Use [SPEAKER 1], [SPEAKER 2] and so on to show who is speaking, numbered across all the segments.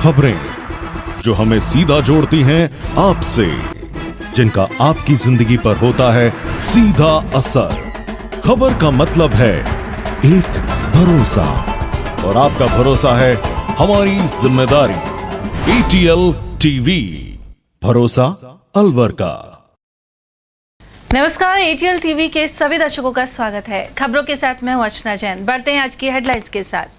[SPEAKER 1] खबरें जो हमें सीधा जोड़ती हैं आपसे, जिनका आपकी जिंदगी पर होता है सीधा असर। खबर का मतलब है एक भरोसा, और आपका भरोसा है हमारी जिम्मेदारी। ATL टीवी, भरोसा अलवर का।
[SPEAKER 2] नमस्कार, ATL टीवी के सभी दर्शकों का स्वागत है। खबरों के साथ मैं हूं अर्चना जैन। बढ़ते हैं आज की हेडलाइंस के साथ।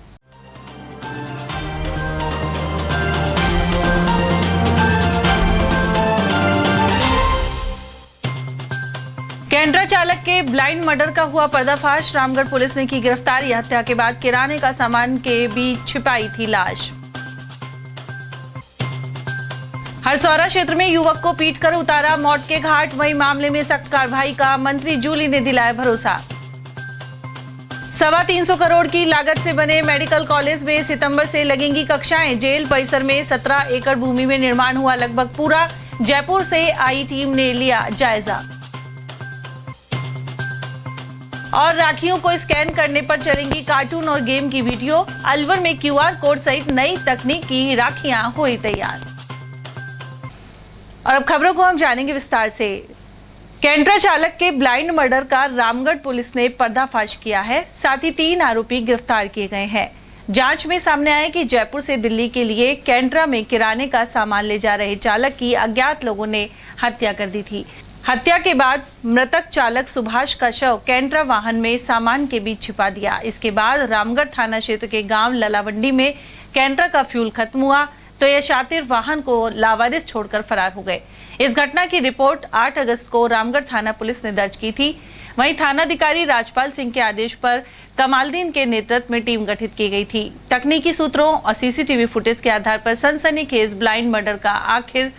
[SPEAKER 2] कैंट्रा चालक के ब्लाइंड मर्डर का हुआ पर्दाफाश। रामगढ़ पुलिस ने की गिरफ्तारी। हत्या के बाद किराने का सामान के बीच छिपाई थी लाश। हरसौरा क्षेत्र में युवक को पीटकर उतारा मौत के घाट। वही मामले में सख्त कार्रवाई का मंत्री जूली ने दिलाया भरोसा। 325 करोड़ की लागत से बने मेडिकल कॉलेज में सितंबर से लगेंगी कक्षाएं। जेल परिसर में 17 एकड़ भूमि में निर्माण हुआ लगभग पूरा। जयपुर से आई टीम ने लिया जायजा। और राखियों को स्कैन करने पर चलेंगी कार्टून और गेम की वीडियो। अलवर में QR कोड सहित नई तकनीक की राखियां हुई तैयार। और अब खबरों को हम जानेंगे विस्तार से। कैंट्रा चालक के ब्लाइंड मर्डर का रामगढ़ पुलिस ने पर्दाफाश किया है। साथ ही 3 आरोपी गिरफ्तार किए गए हैं। जांच में सामने आया कि जयपुर से दिल्ली के लिए कैंट्रा में किराने का सामान ले जा रहे चालक की अज्ञात लोगों ने हत्या कर दी थी। हत्या के बाद मृतक चालक सुभाष का शव कैंट्रा वाहन में सामान के बीच छिपा दिया। इसके बाद रामगढ़ थाना क्षेत्र के गांव ललावंडी में कैंट्रा का फ्यूल खत्म हुआ तो यह शातिर वाहन को लावारिस छोड़कर फरार हो गए। इस घटना की रिपोर्ट 8 अगस्त को रामगढ़ थाना पुलिस ने दर्ज की थी। वहीं थानाधिकारी राजपाल सिंह के आदेश पर कमालदीन के नेतृत्व में टीम गठित की गई थी। तकनीकी सूत्रों और CCTV फुटेज के आधार पर सनसनीखेज ब्लाइंड मर्डर का आखिर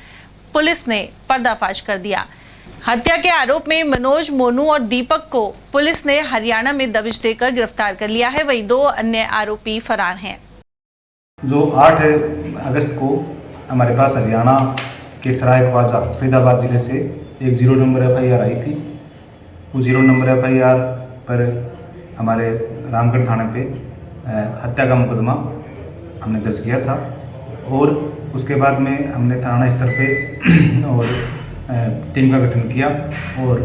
[SPEAKER 2] पुलिस ने पर्दाफाश कर दिया। हत्या के आरोप में मनोज, मोनू और दीपक को पुलिस ने हरियाणा में दबिश देकर गिरफ्तार कर लिया है। वहीं 2 अन्य आरोपी फरार हैं।
[SPEAKER 3] जो 8 अगस्त को हमारे पास हरियाणा के सराय ख्वाजा फरीदाबाद जिले से एक 0 नंबर FIR आई थी। उस 0 नंबर FIR पर हमारे रामगढ़ थाने पे हत्या का मुकदमा हमने दर्ज किया था। और उसके बाद में हमने थाना स्तर पे और टीम का गठन किया। और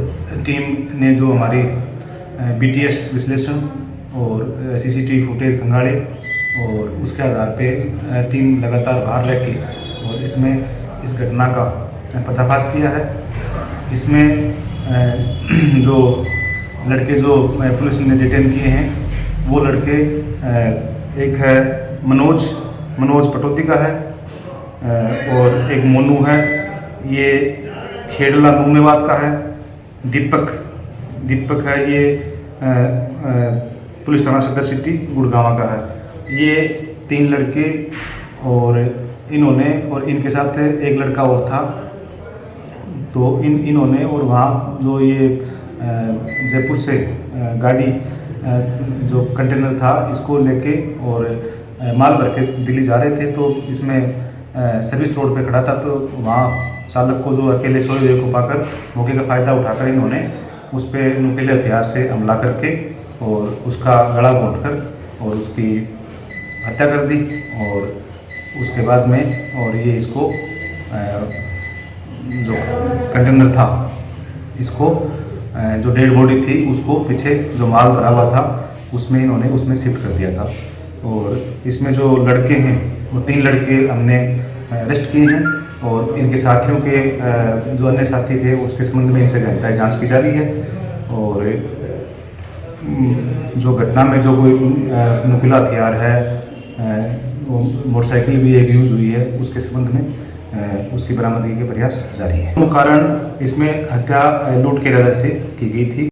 [SPEAKER 3] टीम ने जो हमारी BTS विश्लेषण और CCTV फुटेज खंगाले और उसके आधार पे टीम लगातार बाहर लेके और इसमें इस घटना का पर्दाफाश किया है। इसमें जो लड़के जो पुलिस ने डिटेन किए हैं वो लड़के एक है मनोज पटौदी का है और एक मोनू है, ये खेड़ला नूमेवाद का है। दीपक है, ये पुलिस थाना सदर सिटी गुड़गांव का है। ये 3 लड़के और इन्होंने और इनके साथ एक लड़का और था। तो इन्होंने और वहाँ जो ये जयपुर से गाड़ी जो कंटेनर था इसको लेके और माल भर के दिल्ली जा रहे थे। तो इसमें सर्विस रोड पे खड़ा था। तो वहाँ चालक को जो अकेले सोए हुए को पाकर मौके का फ़ायदा उठाकर इन्होंने उस पर नुकीले हथियार से हमला करके और उसका गला घोंटकर और उसकी हत्या कर दी। और उसके बाद में और ये इसको जो कंटेनर था इसको जो डेड बॉडी थी उसको पीछे जो माल भरा हुआ था उसमें इन्होंने उसमें शिफ्ट कर दिया था। और इसमें जो लड़के हैं वो 3 लड़के हमने अरेस्ट किए हैं और इनके साथियों के जो अन्य साथी थे उसके संबंध में इनसे गहनताई जांच की जा रही है। और जो घटना में जो कोई नुकीला हथियार है वो मोटरसाइकिल भी एक यूज़ हुई है, उसके संबंध में उसकी बरामदगी के प्रयास जारी है। कारण इसमें हत्या लूट के इरादे से की गई थी।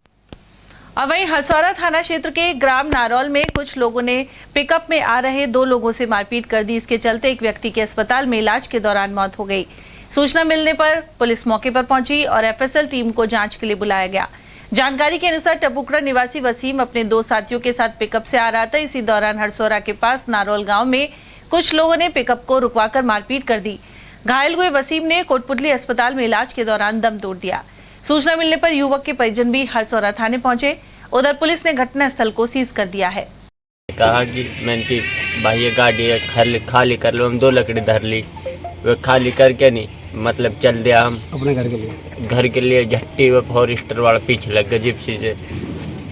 [SPEAKER 2] और वहीं हरसौरा थाना क्षेत्र के ग्राम नारौल में कुछ लोगों ने पिकअप में आ रहे 2 लोगों से मारपीट कर दी। इसके चलते एक व्यक्ति के अस्पताल में इलाज के दौरान मौत हो गई। सूचना मिलने पर पुलिस मौके पर पहुंची और FSL टीम को जांच के लिए बुलाया गया। जानकारी के अनुसार टपुकड़ा निवासी वसीम अपने 2 साथियों के साथ पिकअप से आ रहा था। इसी दौरान हरसौरा के पास नारौल गांव में कुछ लोगों ने पिकअप को रुकवाकर मारपीट कर दी। घायल हुए वसीम ने कोटपुतली अस्पताल में इलाज के दौरान दम तोड़ दिया। सूचना मिलने पर युवक के परिजन भी हरसौरा थाने पहुंचे। उधर पुलिस ने घटनास्थल को सीज कर दिया है।
[SPEAKER 4] कहा कि मैं इनकी भाई ये गाड़ी है खाली कर लो। हम 2 लकड़ी धर ली, वो खाली करके नहीं मतलब चल दिया हम
[SPEAKER 5] अपने घर के लिए
[SPEAKER 4] झट्टी वो फॉरेस्टर वाला पीछे लग गया जिप्सी से,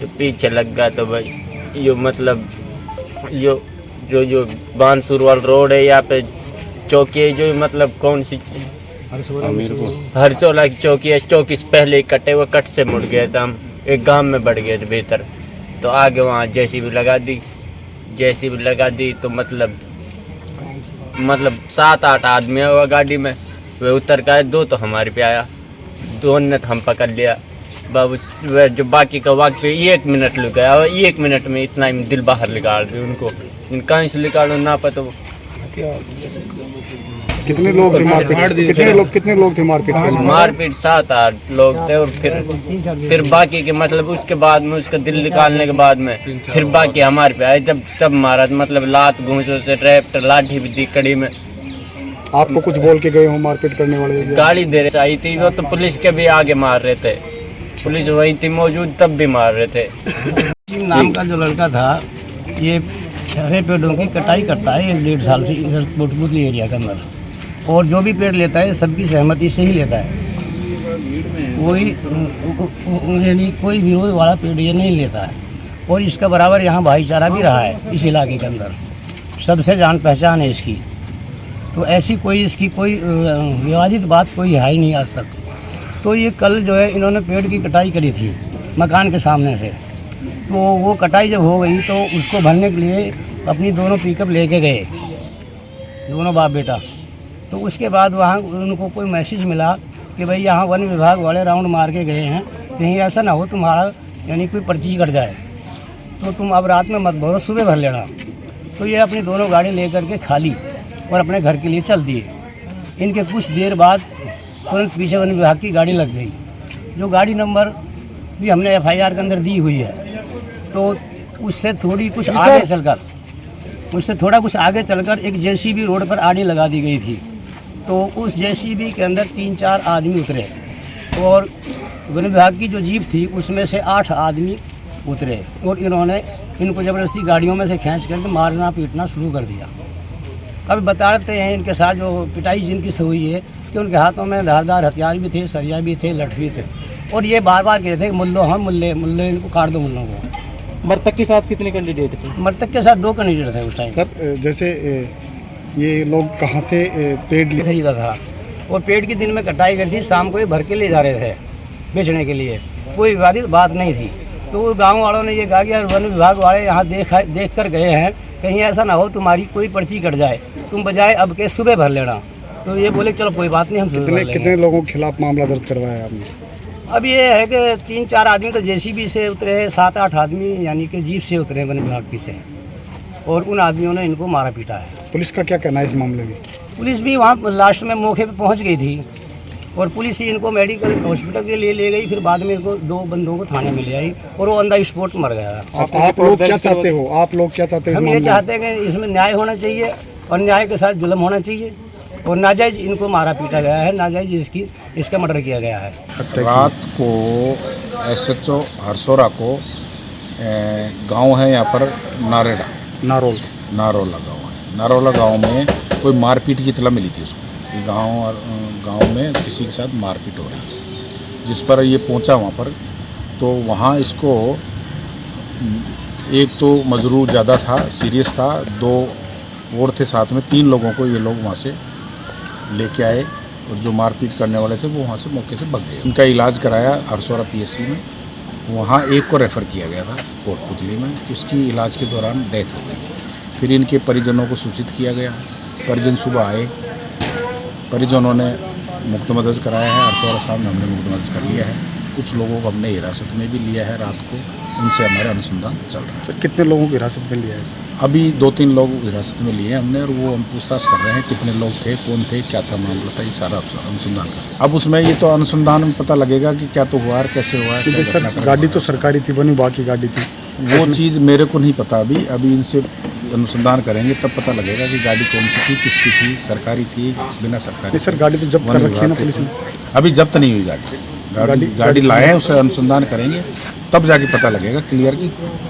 [SPEAKER 4] तो पीछे लग गया तो भाई यो मतलब जो बानसूर वाला रोड है यहाँ पे चौकी है, जो मतलब कौन सी हरसोला की चौकी है, चौकी से पहले ही कटे, वो कट से मुड़ गए थे हम, एक गांव में बढ़ गए थे भीतर। तो आगे वहाँ जेसीबी लगा दी तो मतलब 7-8 आदमी हुआ गाड़ी में, वे उतर का 2 तो हमारे पे आया, 2 ने तो हम पकड़ लिया। बाबू वह जो बाकी का वक्त पे 1 मिनट लग गया, 1 मिनट में इतना ही दिल बाहर निकाल दी उनको, कहीं से निकालो ना पता।
[SPEAKER 5] कितने लोग थे मारपीट? कितने लोग थे
[SPEAKER 4] मारपीट 7-8 लोग थे। और फिर बाकी के मतलब उसके बाद में उसका दिल निकालने के बाद में फिर बाकी हमारे पे आए, तब मारा मतलब लात घूंसों से रैप्टर लाठी भी दी कड़ी में।
[SPEAKER 5] आपको कुछ बोल के गए हो मारपीट करने वाले?
[SPEAKER 4] गाड़ी दे रहे आई थी वो, तो पुलिस के भी आगे मार रहे थे, पुलिस वहीं थी मौजूद तब भी मार रहे थे।
[SPEAKER 6] नाम का जो लड़का था ये हरे पेड़ों की कटाई करता है 1-1.5 साल से इधर कोटपुतली एरिया के अंदर, और जो भी पेड़ लेता है सबकी सहमति से ही लेता है, कोई विरोध वाला पेड़ ये नहीं लेता है। और इसका बराबर यहाँ भाईचारा भी रहा है इस इलाके के अंदर, सबसे जान पहचान है इसकी। तो ऐसी कोई इसकी कोई विवादित बात कोई है ही नहीं आज तक। तो ये कल जो है इन्होंने पेड़ की कटाई करी थी मकान के सामने से, तो वो कटाई जब हो गई तो उसको भरने के लिए अपनी दोनों पिकअप लेके गए, दोनों बाप बेटा। तो उसके बाद वहाँ उनको कोई मैसेज मिला कि भाई यहाँ वन विभाग वाले राउंड मार के गए हैं, कहीं ऐसा ना हो तुम्हारा यानी कोई पर्ची कट जाए, तो तुम अब रात में मत भरो, सुबह भर लेना। तो ये अपनी दोनों गाड़ी लेकर के खाली और अपने घर के लिए चल दिए। इनके कुछ देर बाद तुरंत पीछे वन विभाग की गाड़ी लग गई, जो गाड़ी नंबर भी हमने FIR के अंदर दी हुई है। तो उससे थोड़ा कुछ आगे चलकर एक JCB रोड पर आड़ी लगा दी गई थी। तो उस JCB के अंदर 3-4 आदमी उतरे, और वन विभाग की जो जीप थी उसमें से 8 आदमी उतरे, और इन्होंने इनको ज़बरदस्ती गाड़ियों में से खींच करके मारना पीटना शुरू कर दिया। अब बताते हैं इनके साथ जो पिटाई जिनकी से हुई है कि उनके हाथों में धारदार हथियार भी थे, सरिया भी थे, लठ भी थे, और ये बार बार कहते थे मुल्लो हम मुल्ले इनको काट दो मुल्लों को।
[SPEAKER 7] मृतक के साथ कितने कैंडिडेट थे?
[SPEAKER 6] मृतक के साथ 2 कैंडिडेट थे उस टाइम।
[SPEAKER 5] सर जैसे ये लोग कहाँ से पेड़
[SPEAKER 6] खरीदा था, और पेड़ की दिन में कटाई करी थी, शाम को ये भर के ले जा रहे थे बेचने के लिए, कोई विवादित बात नहीं थी। तो गाँव वालों ने ये कहा कि यार वन विभाग वाले यहाँ देख कर गए हैं, कहीं ऐसा ना हो तुम्हारी कोई पर्ची कट जाए, तुम बजाय अब के सुबह भर लेना। तो ये बोले चलो कोई बात नहीं, हम
[SPEAKER 5] कितने लोगों के खिलाफ मामला दर्ज करवाया आपने?
[SPEAKER 6] अब ये है कि 3-4 आदमी तो JCB से उतरे हैं, 7-8 आदमी यानी कि जीप से उतरे वन विभाग की से, और उन आदमियों ने इनको मारा पीटा है।
[SPEAKER 5] पुलिस का क्या कहना है इस मामले में?
[SPEAKER 6] पुलिस भी वहाँ लास्ट में मौके पे पहुँच गई थी, और पुलिस ही इनको मेडिकल हॉस्पिटल के लिए ले गई, फिर बाद में इनको 2 बंदों को थाने में ले आई, और वो ऑन द स्पॉट मर गया।
[SPEAKER 5] आप लोग क्या चाहते हो?
[SPEAKER 6] हम ये चाहते हैं कि इसमें न्याय होना चाहिए, और न्याय के साथ जुल्म होना चाहिए, और नाजायज इनको मारा पीटा गया है, नाजायज इसका मर्डर किया गया है।
[SPEAKER 8] रात को SHO हरसोरा को गांव है यहाँ पर नारोला गांव है। नारोला गांव में कोई मारपीट की इतला मिली थी उसको, गांव में किसी के साथ मारपीट हो रही है, जिस पर ये पहुंचा वहाँ पर। तो वहाँ इसको एक तो मजरूर ज़्यादा था, सीरियस था, 2 और थे साथ में, 3 लोगों को ये लोग वहाँ से लेके आए, और जो मारपीट करने वाले थे वो वहाँ से मौके से भाग गए। उनका इलाज कराया हरसोरा PSC में, वहाँ एक को रेफ़र किया गया था कोटपुतली में, उसकी इलाज के दौरान डेथ हो गई। फिर इनके परिजनों को सूचित किया गया, परिजन सुबह आए, परिजनों ने मुकदमा दर्ज कराया है, हरसोरा साहब ने हमने मुकदमा दर्ज कर लिया है। कुछ लोगों को हमने हिरासत में भी लिया है रात को, उनसे हमारा अनुसंधान चल रहा है।
[SPEAKER 5] तो कितने लोगों को हिरासत में लिया है?
[SPEAKER 8] अभी 2-3 लोग हिरासत में लिए हमने, और वो हम पूछताछ कर रहे हैं कितने लोग थे, कौन थे, क्या था मामला था, ये सारा अनुसंधान कर। अब उसमें ये तो अनुसंधान में पता लगेगा कि क्या तो हुआ है, कैसे हुआ है।
[SPEAKER 5] सर गाड़ी तो सरकारी थी, वन विभाग की गाड़ी थी,
[SPEAKER 8] वो चीज़ मेरे को नहीं पता। अभी इनसे अनुसंधान करेंगे तब पता लगेगा कि गाड़ी कौन सी थी, किसकी थी, सरकारी थी, बिना सरकारी।
[SPEAKER 5] सर गाड़ी तो जब्त कर रखी है ना पुलिस ने?
[SPEAKER 8] अभी जब्त नहीं हुई गाड़ी लाए हैं, उससे अनुसंधान करेंगे तब जाके पता लगेगा क्लियर कि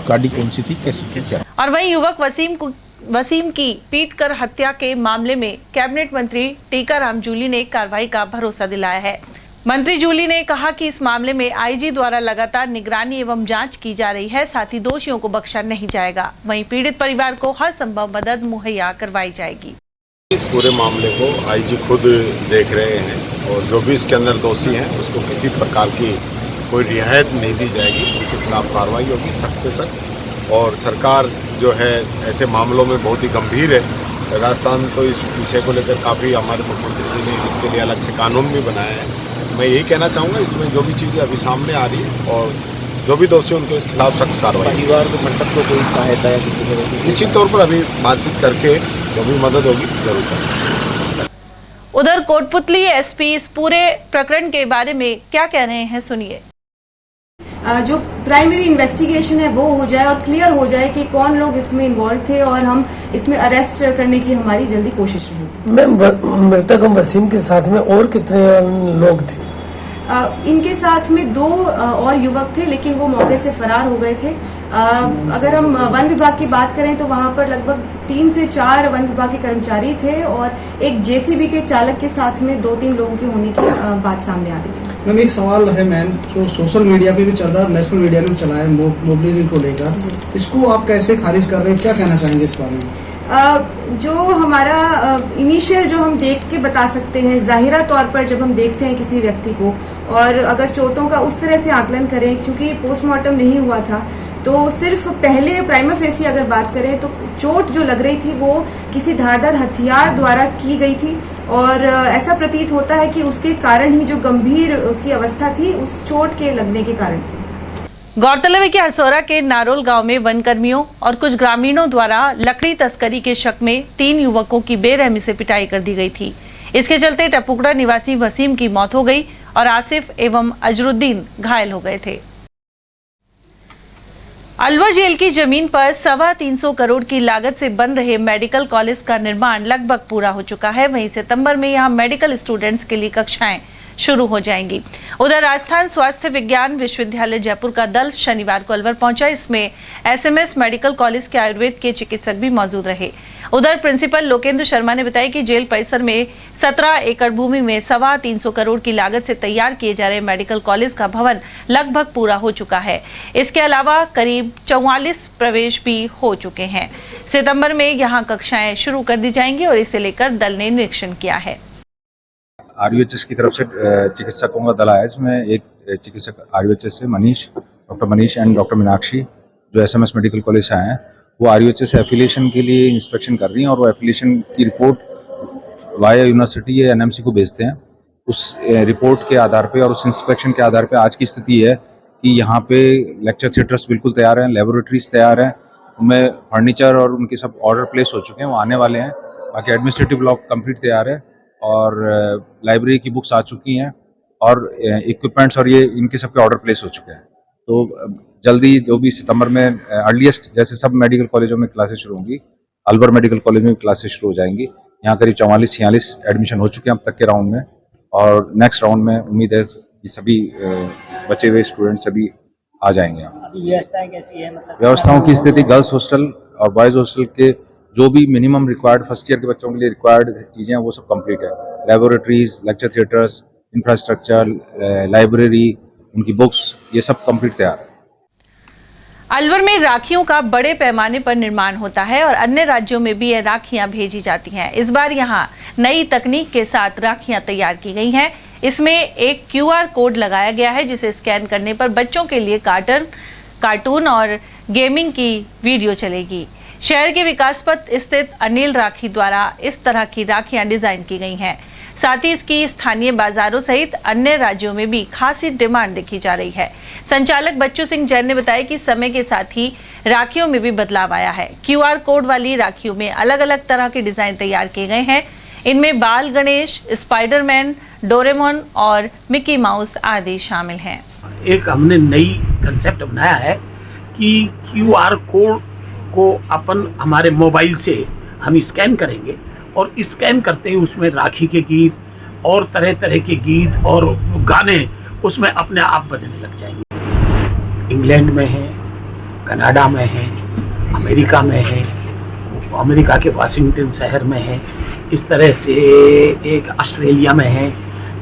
[SPEAKER 8] गाड़ी कौन सी थी, कैसी थी, क्या।
[SPEAKER 2] और वहीं युवक वसीम वसीम की पीटकर हत्या के मामले में कैबिनेट मंत्री टीकाराम जूली ने कार्रवाई का भरोसा दिलाया है। मंत्री जूली ने कहा कि इस मामले में आईजी द्वारा लगातार निगरानी एवं जांच की जा रही है, साथ ही दोषियों को बख्शा नहीं जाएगा। वहीं पीड़ित परिवार को हर संभव मदद मुहैया करवाई जाएगी।
[SPEAKER 9] इस पूरे मामले को आईजी खुद देख रहे हैं और जो भी इसके अंदर दोषी हैं उसको किसी प्रकार की कोई रियायत नहीं दी जाएगी, उनके खिलाफ कार्रवाई होगी सख्त से सख्त। और सरकार जो है ऐसे मामलों में बहुत ही गंभीर है। राजस्थान तो इस विषय को लेकर काफ़ी, हमारे मुख्यमंत्री जी ने इसके लिए अलग से कानून भी बनाया है। मैं यही कहना चाहूँगा, इसमें जो भी चीज़ें अभी सामने आ रही है और जो भी दोषी उनके खिलाफ सख्त कार्रवाई।
[SPEAKER 7] परिवार को मंडप को कोई सहायता या किसी तरह
[SPEAKER 9] निश्चित तौर पर अभी बातचीत करके जो भी मदद होगी जरूर करेंगे।
[SPEAKER 2] उधर कोटपुतली एसपी इस पूरे प्रकरण के बारे में क्या कह रहे हैं, सुनिए।
[SPEAKER 10] जो प्राइमरी इन्वेस्टिगेशन है वो हो जाए और क्लियर हो जाए कि कौन लोग इसमें इन्वॉल्व थे और हम इसमें अरेस्ट करने की हमारी जल्दी कोशिश रहेगी।
[SPEAKER 11] मैम, मृतक वसीम के साथ में और कितने लोग थे?
[SPEAKER 10] इनके साथ में 2 और युवक थे, लेकिन वो मौके से फरार हो गए थे। अगर हम वन विभाग की बात करें तो वहां पर लगभग 3 से 4 वन विभाग के कर्मचारी थे और एक जेसीबी के चालक के साथ में 2-3 लोगों के होने की बात सामने आ रही है।
[SPEAKER 5] मैम, एक सवाल है मैम, जो सोशल मीडिया पे भी चल रहा है, नेशनल मीडिया में चला है मोबिलिज्म को लेकर, इसको आप कैसे खारिज कर रहे हैं, क्या कहना चाहेंगे इस बारे में?
[SPEAKER 10] जो हमारा इनिशियल जो हम देख के बता सकते हैं, जाहिरा तौर पर जब हम देखते हैं किसी व्यक्ति को और अगर चोटों का उस तरह से आकलन करें, क्योंकि पोस्टमार्टम नहीं हुआ था, तो सिर्फ पहले प्राइमा फेसी अगर बात करें तो चोट जो लग रही थी वो किसी धारदार हथियार द्वारा की गई थी और ऐसा प्रतीत होता है कि उसके कारण ही जो गंभीर उसकी अवस्था थी उस चोट के लगने के कारण थी।
[SPEAKER 2] गौरतलब है कि हरसौरा के नारोल गांव में वन कर्मियों और कुछ ग्रामीणों द्वारा लकड़ी तस्करी के शक में 3 युवकों की बेरहमी से पिटाई कर दी गई थी। इसके चलते टपुकड़ा निवासी वसीम की मौत हो गई और आसिफ एवं अजरुद्दीन घायल हो गए थे। अलवर जेल की जमीन पर 325 करोड़ की लागत से बन रहे मेडिकल कॉलेज का निर्माण लगभग पूरा हो चुका है। वहीं सितंबर में यहां मेडिकल स्टूडेंट्स के लिए कक्षाएं शुरू हो जाएंगी। उधर राजस्थान स्वास्थ्य विज्ञान विश्वविद्यालय जयपुर का दल शनिवार को अलवर पहुंचा। इसमें एसएमएस मेडिकल कॉलेज के आयुर्वेद के चिकित्सक भी मौजूद रहे। उधर प्रिंसिपल लोकेंद्र शर्मा ने बताया कि जेल परिसर में 17 एकड़ भूमि में 325 करोड़ की लागत से तैयार किए जा रहे मेडिकल कॉलेज का भवन लगभग पूरा हो चुका है। इसके अलावा करीब 44 प्रवेश भी हो चुके हैं। सितंबर में यहाँ कक्षाएं शुरू कर दी जाएंगी और इसे लेकर दल ने निरीक्षण किया है।
[SPEAKER 12] आरयूएचएस की तरफ से चिकित्सकों का दल आया, इसमें एक चिकित्सक आरयूएचएस से doctor Manish and doctor Meenakshi जो एसएमएस मेडिकल कॉलेज से आए हैं, वो आरयूएचएस एफिलिएशन के लिए इंस्पेक्शन कर रही हैं और वो एफिलिएशन की रिपोर्ट वाया यूनिवर्सिटी या एनएमसी को भेजते हैं। उस रिपोर्ट के आधार पे और उस इंस्पेक्शन के आधार पे आज की स्थिति है कि यहाँ पे लेक्चर थिएटर्स बिल्कुल तैयार हैं, लेबोरेटरीज तैयार हैं, उनमें फर्नीचर और उनके सब ऑर्डर प्लेस हो चुके हैं, वो आने वाले हैं। बाकी एडमिनिस्ट्रेटिव ब्लॉक कंप्लीट तैयार है और लाइब्रेरी की बुक्स आ चुकी हैं और इक्विपमेंट्स और ये इनके सबके ऑर्डर प्लेस हो चुके हैं। तो जल्दी जो भी सितंबर में अर्लीस्ट जैसे सब मेडिकल कॉलेजों में क्लासेस शुरू होंगी, अलवर मेडिकल कॉलेज में भी क्लासेस शुरू हो जाएंगी। यहाँ करीब 44-46 एडमिशन हो चुके हैं अब तक के राउंड में और नेक्स्ट राउंड में उम्मीद है कि सभी बचे हुए स्टूडेंट सभी आ जाएंगे।
[SPEAKER 6] व्यवस्थाएं कैसी है? मतलब
[SPEAKER 12] व्यवस्थाओं की स्थिति, गर्ल्स हॉस्टल और बॉयज़ हॉस्टल के जो भी मिनिमम रिक्वायर्ड फर्स्ट ईयर के बच्चों के लिए रिक्वायर्ड चीज़ें हैं वो सब कंप्लीट है। Laboratories, lecture theatres, infrastructure, library, उनकी बुक्स, ये सब कंप्लीट तैयार है।
[SPEAKER 2] अलवर में राखियों का बड़े पैमाने पर निर्माण होता है और अन्य राज्यों में भी ये राखियां भेजी जाती हैं। इस बार यहां नई तकनीक के साथ राखियां तैयार की गई हैं। इसमें एक QR कोड लगाया गया है जिसे स्कैन करने पर बच्चों के लिए कार्टून और गेमिंग की वीडियो चलेगी। शहर के विकास पथ स्थित अनिल राखी द्वारा इस तरह की राखियां डिजाइन की गई हैं। साथ ही इसकी स्थानीय बाजारों सहित अन्य राज्यों में भी खासी डिमांड देखी जा रही है। संचालक बच्चू सिंह जैन ने बताया कि समय के साथ ही राखियों में भी बदलाव आया है। QR कोड वाली राखियों में अलग अलग तरह के डिजाइन तैयार किए गए हैं। इनमें बाल गणेश, स्पाइडरमैन, डोरेमोन और मिकी माउस आदि शामिल हैं।
[SPEAKER 13] एक हमने नई कंसेप्ट बनाया है कि QR कोड को अपन हमारे मोबाइल से हम स्कैन करेंगे और स्कैन करते ही उसमें राखी के गीत और तरह तरह के गीत और गाने उसमें अपने आप बजने लग जाएंगे। इंग्लैंड में है, कनाडा में है, अमेरिका में है, अमेरिका के वाशिंगटन शहर में है, इस तरह से एक ऑस्ट्रेलिया में है,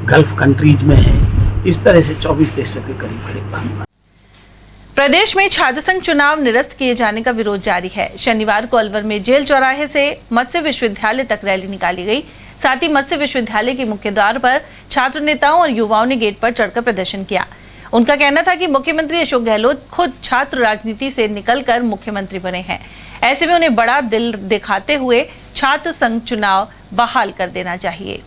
[SPEAKER 13] गल्फ कंट्रीज में है, इस तरह से 24 देशों के करीब।
[SPEAKER 2] प्रदेश में छात्र संघ चुनाव निरस्त किए जाने का विरोध जारी है। शनिवार को अलवर में जेल चौराहे से मत्स्य विश्वविद्यालय तक रैली निकाली गई। साथ ही मत्स्य विश्वविद्यालय के मुख्य द्वार पर छात्र नेताओं और युवाओं ने गेट पर चढ़कर प्रदर्शन किया। उनका कहना था कि मुख्यमंत्री अशोक गहलोत खुद छात्र राजनीति से निकलकर मुख्यमंत्री बने हैं, ऐसे में उन्हें बड़ा दिल दिखाते हुए छात्र संघ चुनाव बहाल कर देना चाहिए।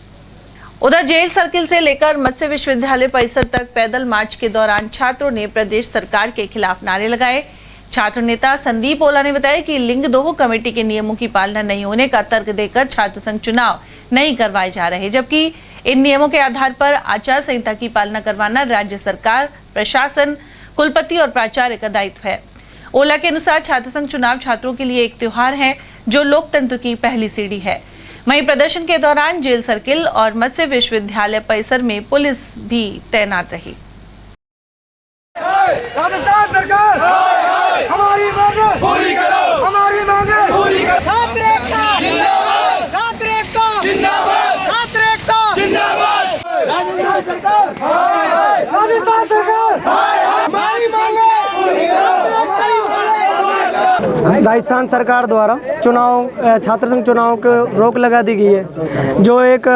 [SPEAKER 2] उधर जेल सर्किल से लेकर मत्स्य विश्वविद्यालय परिसर तक पैदल मार्च के दौरान छात्रों ने प्रदेश सरकार के खिलाफ नारे लगाए। छात्र नेता संदीप ओला ने बताया कि लिंगदोह कमेटी के नियमों की पालना नहीं होने का तर्क देकर छात्र संघ चुनाव नहीं करवाए जा रहे, जबकि इन नियमों के आधार पर आचार संहिता की पालना करवाना राज्य सरकार, प्रशासन, कुलपति और प्राचार्य का दायित्व है। ओला के अनुसार छात्र संघ चुनाव छात्रों के लिए एक त्योहार है जो लोकतंत्र की पहली सीढ़ी है। वहीं प्रदर्शन के दौरान जेल सर्किल और मत्स्य विश्वविद्यालय परिसर में पुलिस भी तैनात रही।
[SPEAKER 14] राजस्थान सरकार हमारी मांगे पूरी करो, हमारी मांगे पूरी करो। छात्र एकता जिंदाबाद, छात्र एकता जिंदाबाद, छात्र एकता जिंदाबाद। राजस्थान सरकार, राजस्थान सरकार हमारी मांगे पूरी करो।
[SPEAKER 11] राजस्थान सरकार द्वारा छात्र संघ चुनाव को रोक लगा दी गई है, जो एक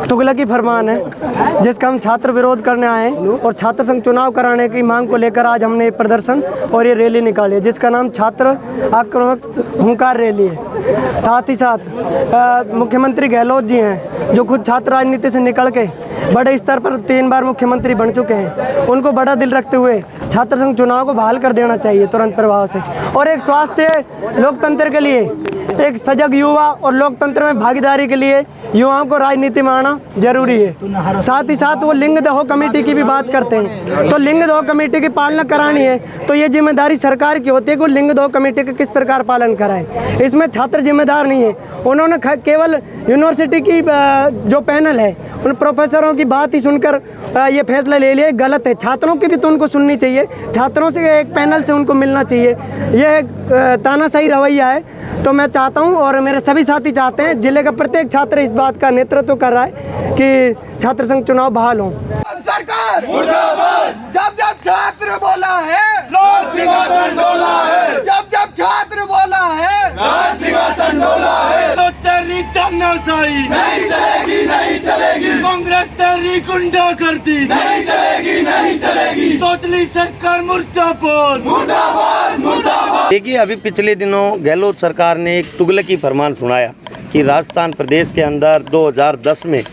[SPEAKER 11] तुगलकी फरमान है जिसका हम छात्र विरोध करने आए हैं और छात्र संघ चुनाव कराने की मांग को लेकर आज हमने प्रदर्शन और ये रैली निकाली है, जिसका नाम छात्र आक्रामक हुंकार रैली है। साथ ही साथ मुख्यमंत्री गहलोत जी हैं जो खुद छात्र राजनीति से निकल के बड़े स्तर पर 3 बार मुख्यमंत्री बन चुके हैं, उनको बड़ा दिल रखते हुए छात्र संघ चुनाव को बहाल कर देना चाहिए तुरंत प्रभाव से। और एक स्वास्थ्य लोकतंत्र के लिए, एक सजग युवा और लोकतंत्र में भागीदारी के लिए युवाओं को राजनीति में आना जरूरी है। साथ ही साथ वो लिंगदोह कमेटी की भी बात करते हैं, तो लिंगदोह कमेटी की पालना करानी है तो ये जिम्मेदारी सरकार की होती है कि वो लिंगदोह कमेटी का किस प्रकार पालन कराए। इसमें छात्र जिम्मेदार नहीं है। उन्होंने केवल यूनिवर्सिटी की जो पैनल है उन प्रोफेसरों की बात ही सुनकर ये फैसला ले लिया, गलत है। छात्रों की भी तो उनको सुननी चाहिए, छात्रों से एक पैनल से उनको मिलना चाहिए। ये एक तानाशाही रवैया है। तो मैं चाहता हूं और मेरे सभी साथी चाहते हैं, जिले का प्रत्येक छात्र इस बात का नेतृत्व कर रहा है कि छात्र संघ चुनाव बहाल हो।
[SPEAKER 14] सरकार मुर्दाबाद। जब जब छात्र बोला है राज सिंहासन डोला है, जब जब छात्र बोला है राज सिंहासन डोला है। तो तेरी तानाशाही नहीं चलेगी, नहीं चलेगी। कांग्रेस तेरी गुंडा करती नहीं चलेगी, नहीं चलेगी। तोतली सरकार मुर्दाबाद, मुर्दाबाद, मुर्दाबाद।
[SPEAKER 15] देखिए, अभी पिछले दिनों गहलोत सरकार ने एक तुगलकी फरमान सुनाया कि राजस्थान प्रदेश के अंदर 2010 में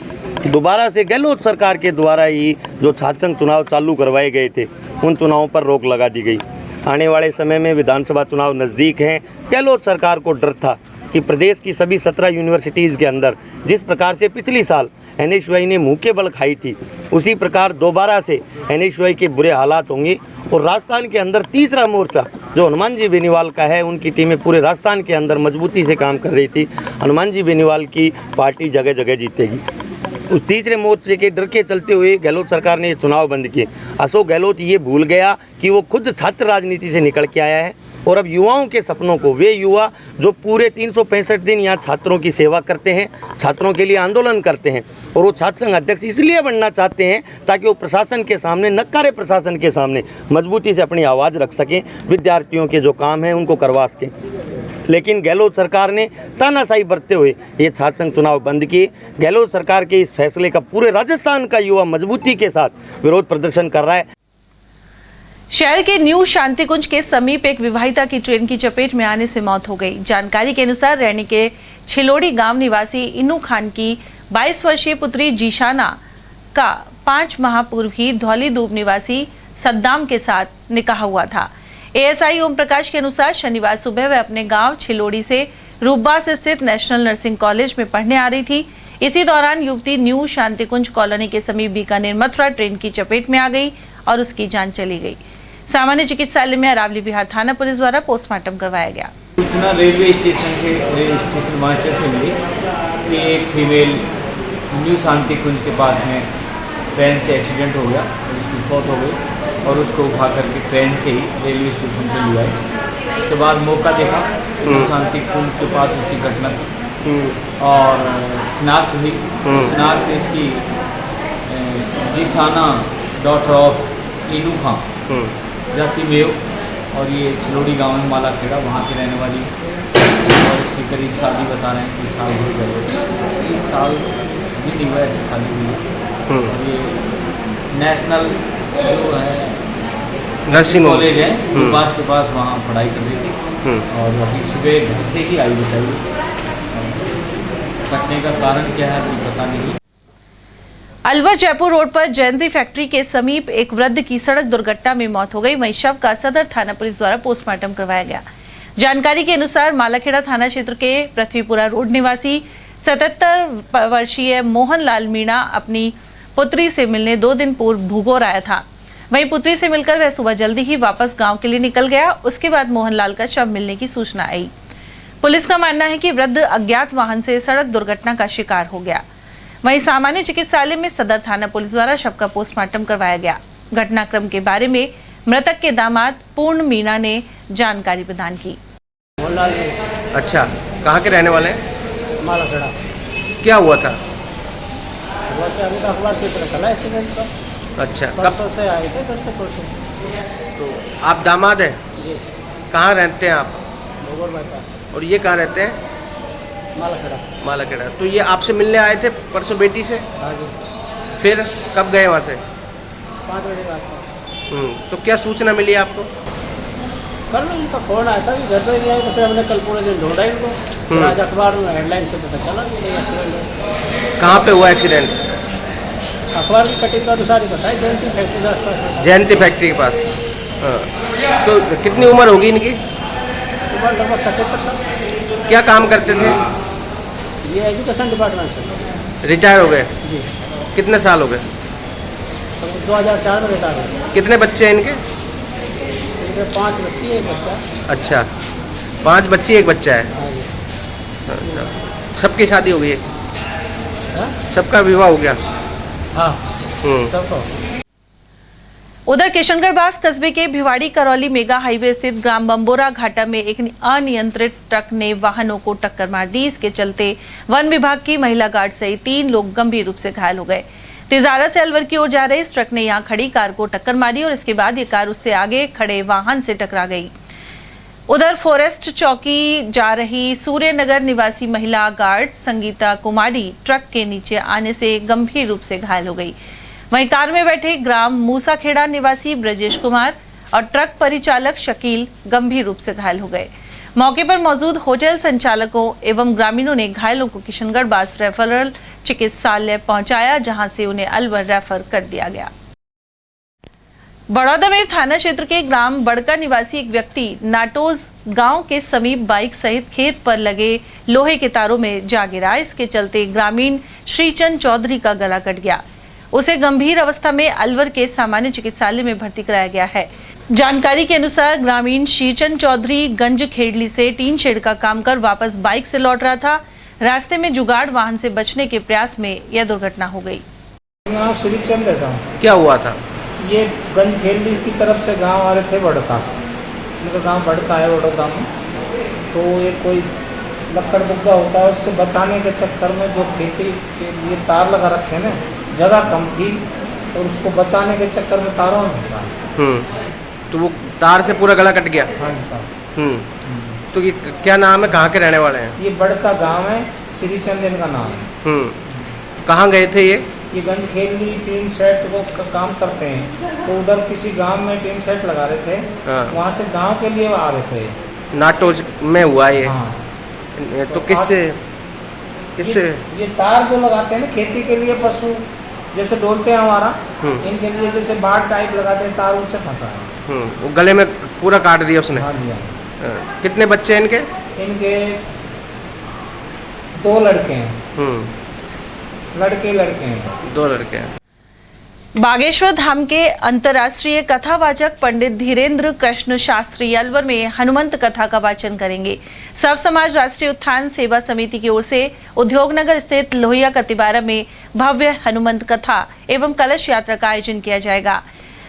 [SPEAKER 15] दोबारा से गहलोत सरकार के द्वारा ही जो छात्र संघ चुनाव चालू करवाए गए थे उन चुनावों पर रोक लगा दी गई। आने वाले समय में विधानसभा चुनाव नज़दीक हैं। गहलोत सरकार को डर था कि प्रदेश की सभी 17 यूनिवर्सिटीज़ के अंदर जिस प्रकार से पिछली साल NSUI ने मुँह के बल खाई थी, उसी प्रकार दोबारा से NSUI के बुरे हालात होंगे। और राजस्थान के अंदर तीसरा मोर्चा जो हनुमान जी बेनीवाल का है, उनकी टीमें पूरे राजस्थान के अंदर मजबूती से काम कर रही थी। हनुमान जी बेनीवाल की पार्टी जगह जगह जीतेगी। उस तीसरे मोर्चे के डर के चलते हुए गहलोत सरकार ने ये चुनाव बंद किए। अशोक गहलोत ये भूल गया कि वो खुद छात्र राजनीति से निकल के आया है और अब युवाओं के सपनों को, वे युवा जो पूरे 365 दिन यहाँ छात्रों की सेवा करते हैं, छात्रों के लिए आंदोलन करते हैं और वो छात्र संघ अध्यक्ष इसलिए बनना चाहते हैं ताकि वो प्रशासन के सामने, नक्कारे प्रशासन के सामने मजबूती से अपनी आवाज़ रख सकें, विद्यार्थियों के जो काम हैं उनको करवा सकें। लेकिन गहलोत सरकार ने तानाशाही बरतते हुए ये छात्र संघ चुनाव बंद किए। गहलोत सरकार के इस फैसले का पूरे राजस्थान का युवा मजबूती के साथ विरोध प्रदर्शन कर रहा है।
[SPEAKER 2] शहर के न्यू शांति कुंज के समीप एक विवाहिता की ट्रेन की चपेट में आने से मौत हो गई। जानकारी के अनुसार रैनी के छिलोड़ी गांव निवासी इनू खान की 22 वर्षीय पुत्री जीशाना का 5 माह पूर्व ही धौली दूब निवासी सद्दाम के साथ निकाह हुआ था। ASI ओम प्रकाश के अनुसार शनिवार सुबह वह अपने गांव छिलोड़ी से रूपबास स्थित नेशनल नर्सिंग कॉलेज में पढ़ने आ रही थी। इसी दौरान युवती न्यू शांति कुंज कॉलोनी के समीप बीकानेर मथुरा ट्रेन की चपेट में आ गई और उसकी जान चली गई। सामान्य चिकित्सालय में अरावली बिहार थाना पुलिस द्वारा पोस्टमार्टम करवाया गया।
[SPEAKER 16] सूचना रेलवे स्टेशन मास्टर से मिली कि एक फीमेल न्यू शांति कुंज के पास में ट्रेन से एक्सीडेंट हो गया और उसकी मौत हो गई और उसको उठा करके ट्रेन से ही रेलवे स्टेशन पर ले आए। उसके बाद मौका देखा, शांति कुंज के पास उसकी घटना थी और शिनाख्त हुई। शिनाख्त इसकी जीसाना डॉटर ऑफ इनू खां जाति मेव, और ये छलोड़ी गांव में मालाखेड़ा वहाँ की रहने वाली, और इसकी करीब शादी बता रहे हैं कि साल हो गए, 1 साल भी नहीं हुआ ऐसी शादी हुई है। और ये नेशनल जो है
[SPEAKER 7] नर्सिंग
[SPEAKER 16] कॉलेज है पास के पास, वहाँ पढ़ाई कर रही थी और अभी सुबह घर से ही आई बताई। घटने का कारण क्या है अभी पता नहीं।
[SPEAKER 2] अलवर जयपुर रोड पर जयंती फैक्ट्री के समीप एक वृद्ध की सड़क दुर्घटना में मौत हो गई। वहीं शव का सदर थाना पुलिस द्वारा पोस्टमार्टम करवाया गया। जानकारी के अनुसार मालाखेड़ा थाना क्षेत्र के पृथ्वीपुरा रोड निवासी 77 वर्षीय मोहनलाल मीणा अपनी पुत्री से मिलने 2 दिन पूर्व भूगोर आया था। वहीं पुत्री से मिलकर वह सुबह जल्दी ही वापस गांव के लिए निकल गया। उसके बाद मोहनलाल का शव मिलने की सूचना आई। पुलिस का मानना है कि वृद्ध अज्ञात वाहन से सड़क दुर्घटना का शिकार हो गया। वहीं सामान्य चिकित्सालय में सदर थाना पुलिस द्वारा शव का पोस्टमार्टम करवाया गया। घटनाक्रम के बारे में मृतक के दामाद पूर्ण मीणा ने जानकारी प्रदान की।
[SPEAKER 7] अच्छा, कहाँ के रहने वाले हैं?
[SPEAKER 6] मालाखेड़ा।
[SPEAKER 7] क्या हुआ था?
[SPEAKER 6] अभी तो अखबार से पता चला एक्सीडेंट का।
[SPEAKER 7] अच्छा,
[SPEAKER 6] परसों से आए थे, घर से परसों।
[SPEAKER 7] तो आप दामाद हैं?
[SPEAKER 6] जी।
[SPEAKER 7] कहाँ रहते हैं आप?
[SPEAKER 6] भोगोर बाईपास।
[SPEAKER 7] और ये कहाँ रहते हैं?
[SPEAKER 6] मालाखेड़ा।
[SPEAKER 7] मालाखेड़ा। तो ये आपसे मिलने आए थे परसों बेटी से?
[SPEAKER 6] हाँ जी।
[SPEAKER 7] फिर कब गए वहाँ से?
[SPEAKER 6] 5 बजे के आसपास।
[SPEAKER 7] तो क्या सूचना मिली आपको?
[SPEAKER 6] कल उनका फोन आया था कि घर पे नहीं आए, तो फिर हमने कल पूरे दिन ढूंढा इनको। आज अखबार में हेडलाइन से पता चला कि ये एक्सीडेंट।
[SPEAKER 7] कहाँ पे हुआ एक्सीडेंट?
[SPEAKER 6] अखबार की कटिंग का अनुसार ही बताया, जयंती फैक्ट्री के आसपास।
[SPEAKER 7] जयंती फैक्ट्री के पास। तो कितनी उम्र होगी इनकी?
[SPEAKER 6] उम्र लगभग 77 साल।
[SPEAKER 7] क्या काम करते थे?
[SPEAKER 6] ये एजुकेशन डिपार्टमेंट से
[SPEAKER 7] रिटायर हो गए?
[SPEAKER 6] जी।
[SPEAKER 7] कितने साल हो गए?
[SPEAKER 6] 2004 में रिटायर हुए।
[SPEAKER 7] कितने बच्चे हैं इनके?
[SPEAKER 6] 5 बच्ची, 1 बच्चा।
[SPEAKER 7] अच्छा, 5 बच्ची 1 बच्चा है।
[SPEAKER 6] हाँ जी।
[SPEAKER 7] अच्छा, सबकी शादी हो गई है?
[SPEAKER 6] हाँ?
[SPEAKER 7] सबका विवाह हो गया?
[SPEAKER 6] हाँ, सबको।
[SPEAKER 2] उधर किशनगढ़ बास कस्बे के भिवाड़ी करौली मेगा हाईवे स्थित ग्राम बम्बोरा घाटा में एक अनियंत्रित ट्रक ने वाहनों को टक्कर मार दी। इसके चलते वन विभाग की महिला गार्ड सहित 3 लोग गंभीर रूप से घायल हो गए। तिजारा से अलवर की ओर जा रहे इस ट्रक ने यहां खड़ी कार को टक्कर मारी और इसके बाद ये कार उससे आगे खड़े वाहन से टकरा गई। उधर फॉरेस्ट चौकी जा रही सूर्यनगर निवासी महिला गार्ड संगीता कुमारी ट्रक के नीचे आने से गंभीर रूप से घायल हो गई। वहीं कार में बैठे ग्राम मूसाखेड़ा निवासी ब्रजेश कुमार और ट्रक परिचालक शकील गंभीर रूप से घायल हो गए। मौके पर मौजूद होटल संचालकों एवं ग्रामीणों ने घायलों को किशनगढ़ बास रेफरल चिकित्सालय पहुंचाया, जहां से उन्हें अलवर रेफर कर दिया गया। बड़ौदा में थाना क्षेत्र के ग्राम बड़का निवासी एक व्यक्ति नाटोज गांव के समीप बाइक सहित खेत पर लगे लोहे के तारों में जा गिरा। इसके चलते ग्रामीण श्रीचंद चौधरी का गला कट गया। उसे गंभीर अवस्था में अलवर के सामान्य चिकित्सालय में भर्ती कराया गया है। जानकारी के अनुसार ग्रामीण श्रीचंद चौधरी गंज खेड़ली से टीन शेड का काम कर वापस बाइक से लौट रहा था। रास्ते में जुगाड़ वाहन से बचने के प्रयास में यह दुर्घटना हो गई।
[SPEAKER 5] नाम श्रीचंद है।
[SPEAKER 7] क्या हुआ था?
[SPEAKER 5] ये गंज खेड़ली की तरफ से गांव आ रहे थे बड़का, उनका गांव बड़का है बड़ौदा में। तो ये कोई लकड़ बुग्गा होता है, उससे बचाने के चक्कर में जो खेती के लिए तार लगा रखे ना, जगह कम थी और उसको बचाने के चक्कर में तारों में फंसा।
[SPEAKER 7] तो वो तार से पूरा गला कट गया?
[SPEAKER 5] हाँ जी साहब।
[SPEAKER 7] तो ये क्या नाम है, कहाँ के रहने वाले हैं?
[SPEAKER 5] ये बड़का गांव है, श्रीचंद इनका नाम है।
[SPEAKER 7] कहाँ गए थे ये?
[SPEAKER 5] ये गंज खेड़ली टीन सेट वो काम करते हैं, तो उधर किसी गांव में टीन सेट लगा रहे थे। वहाँ से गांव के लिए आ रहे थे।
[SPEAKER 7] नाटोज में हुआ ये?
[SPEAKER 5] हाँ।
[SPEAKER 7] तो किससे
[SPEAKER 5] ये तार जो लगाते हैं ना खेती के लिए, पशु जैसे डोलते हैं हमारा, इनके लिए जैसे बाढ़ टाइप लगाते हैं, तार उनसे फंसा है।
[SPEAKER 7] वो गले में पूरा काट दिया उसने?
[SPEAKER 5] हाँ जी हाँ।
[SPEAKER 7] कितने बच्चे हैं इनके?
[SPEAKER 5] इनके 2 लड़के हैं। लड़के हैं।
[SPEAKER 7] 2 लड़के हैं।
[SPEAKER 2] बागेश्वर धाम के अंतर्राष्ट्रीय कथावाचक पंडित धीरेन्द्र कृष्ण शास्त्री अलवर में हनुमंत कथा का वाचन करेंगे। सर्व समाज राष्ट्रीय उत्थान सेवा समिति की ओर से उद्योगनगर स्थित लोहिया कतिबारा में भव्य हनुमंत कथा एवं कलश यात्रा का आयोजन किया जाएगा।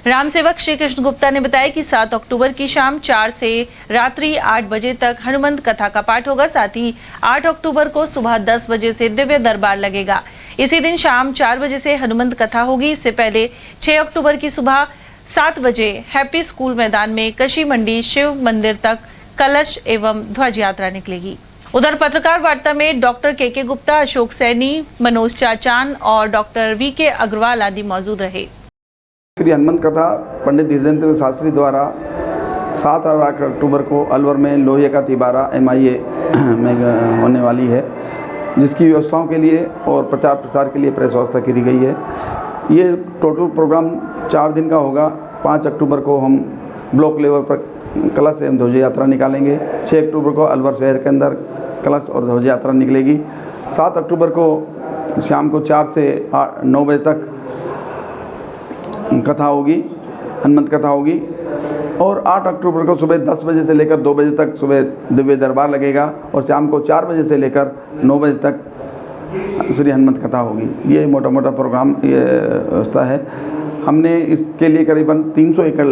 [SPEAKER 2] राम सेवक श्री कृष्ण गुप्ता ने बताया कि 7 अक्टूबर की शाम 4 से रात्रि 8 बजे तक हनुमंत कथा का पाठ होगा। साथ ही 8 अक्टूबर को सुबह 10 बजे से दिव्य दरबार लगेगा। इसी दिन शाम 4 बजे से हनुमंत कथा होगी। इससे पहले 6 अक्टूबर की सुबह 7 बजे हैप्पी स्कूल मैदान में कशी मंडी शिव मंदिर तक कलश एवं ध्वज यात्रा निकलेगी। उधर पत्रकार वार्ता में डॉक्टर के गुप्ता, अशोक सैनी, मनोज चाचान और डॉक्टर VK अग्रवाल आदि मौजूद रहे।
[SPEAKER 17] श्री हनुमंत कथा पंडित धीरेन्द्र शास्त्री द्वारा 7 और 8 अक्टूबर को अलवर में लोहे का तिबारा MIA में होने वाली है, जिसकी व्यवस्थाओं के लिए और प्रचार प्रसार के लिए प्रेस व्यवस्था की गई है। ये टोटल प्रोग्राम 4 दिन का होगा। 5 अक्टूबर को हम ब्लॉक लेवल पर कलश एवं ध्वज यात्रा निकालेंगे। 6 अक्टूबर को अलवर शहर के अंदर कलश और ध्वज यात्रा निकलेगी। 7 अक्टूबर को शाम को 4 से 9 बजे तक कथा होगी, हनुमंत कथा होगी। और 8 अक्टूबर को सुबह 10 बजे से लेकर 2 बजे तक सुबह दिव्य दरबार लगेगा और शाम को 4 बजे से लेकर 9 बजे तक श्री हनुमंत कथा होगी। ये मोटा मोटा प्रोग्राम ये व्यवस्था है। हमने इसके लिए करीबन 300 एकड़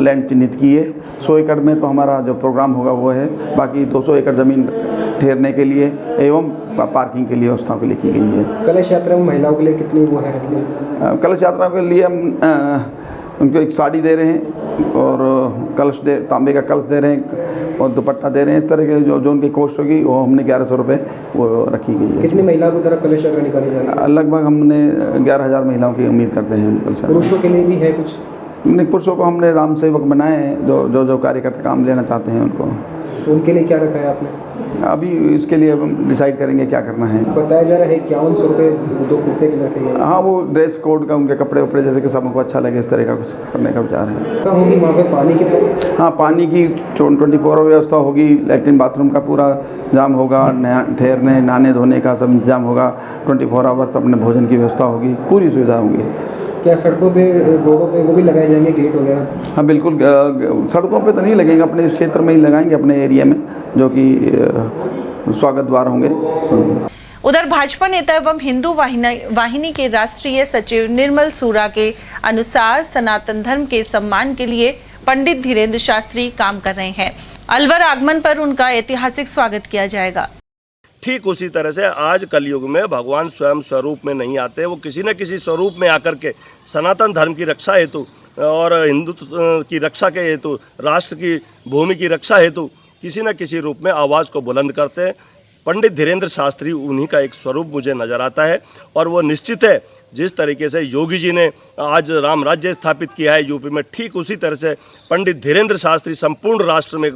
[SPEAKER 17] लैंड चिन्हित की है। 100 एकड़ में तो हमारा जो प्रोग्राम होगा वो है, बाकी 200 एकड़ ज़मीन ठहरने के लिए एवं पार्किंग के लिए व्यवस्थाओं के लिए की गई है।
[SPEAKER 7] कलश यात्रा में महिलाओं के लिए कितनी वो है रखनी?
[SPEAKER 17] कलश यात्रा के लिए हम उनको एक साड़ी दे रहे हैं और कलश तांबे का कलश दे रहे हैं और दुपट्टा दे रहे हैं। इस तरह के जो उनकी कॉस्ट होगी वो हमने 1100 रुपये वो रखी गई है।
[SPEAKER 7] कितनी महिलाओं की तरफ कलश यात्रा निकाली जा रही है?
[SPEAKER 17] लगभग हमने 11,000 महिलाओं की उम्मीद करते हैं।
[SPEAKER 7] पुरुषों के लिए भी है कुछ?
[SPEAKER 17] नहीं, पुरुषों को हमने राम सेवक बनाए हैं, जो कार्यकर्ता काम लेना चाहते हैं उनको।
[SPEAKER 7] तो उनके लिए क्या रखा है आपने?
[SPEAKER 17] अभी इसके लिए हम डिसाइड करेंगे क्या करना है।
[SPEAKER 7] बताया जा रहा है 5100 रुपये 2 कुर्ते के रखे हैं।
[SPEAKER 17] हाँ, वो ड्रेस कोड का उनके कपड़े वपड़े जैसे कि सबको अच्छा लगे इस तरह का कुछ करने का विचार है।
[SPEAKER 7] होगी वहाँ पे पानी की?
[SPEAKER 17] हाँ, पानी की 24 व्यवस्था होगी। लैट्रिन बाथरूम का पूरा इंतजाम होगा, ठहरने नहाने धोने का सब इंतजाम होगा। 24 आवर्स अपने भोजन की व्यवस्था होगी, पूरी सुविधा होगी।
[SPEAKER 7] क्या सड़कों पे रोडों पे वो भी लगाए जाएंगे गेट वगैरह?
[SPEAKER 17] हाँ बिल्कुल, सड़कों पे तो नहीं लगेंगे, अपने क्षेत्र में ही लगाएंगे, अपने एरिया में, जो कि स्वागत द्वार होंगे।
[SPEAKER 2] उधर भाजपा नेता एवं हिंदू वाहिनी के राष्ट्रीय सचिव निर्मल सूरा के अनुसार सनातन धर्म के सम्मान के लिए पंडित धीरेन्द्र शास्त्री काम कर रहे हैं। अलवर आगमन पर उनका ऐतिहासिक स्वागत किया जाएगा।
[SPEAKER 18] ठीक उसी तरह से आज कलयुग में भगवान स्वयं स्वरूप में नहीं आते, वो किसी न किसी स्वरूप में आकर के सनातन धर्म की रक्षा हेतु और हिंदुत्व की रक्षा के हेतु, राष्ट्र की भूमि की रक्षा हेतु किसी न किसी रूप में आवाज़ को बुलंद करते हैं। पंडित धीरेन्द्र शास्त्री उन्हीं का एक स्वरूप मुझे नज़र आता है और वो निश्चित है जिस तरीके से योगी जी ने आज राम राज्य स्थापित किया है यूपी में, ठीक उसी तरह से पंडित धीरेन्द्र शास्त्री संपूर्ण राष्ट्र में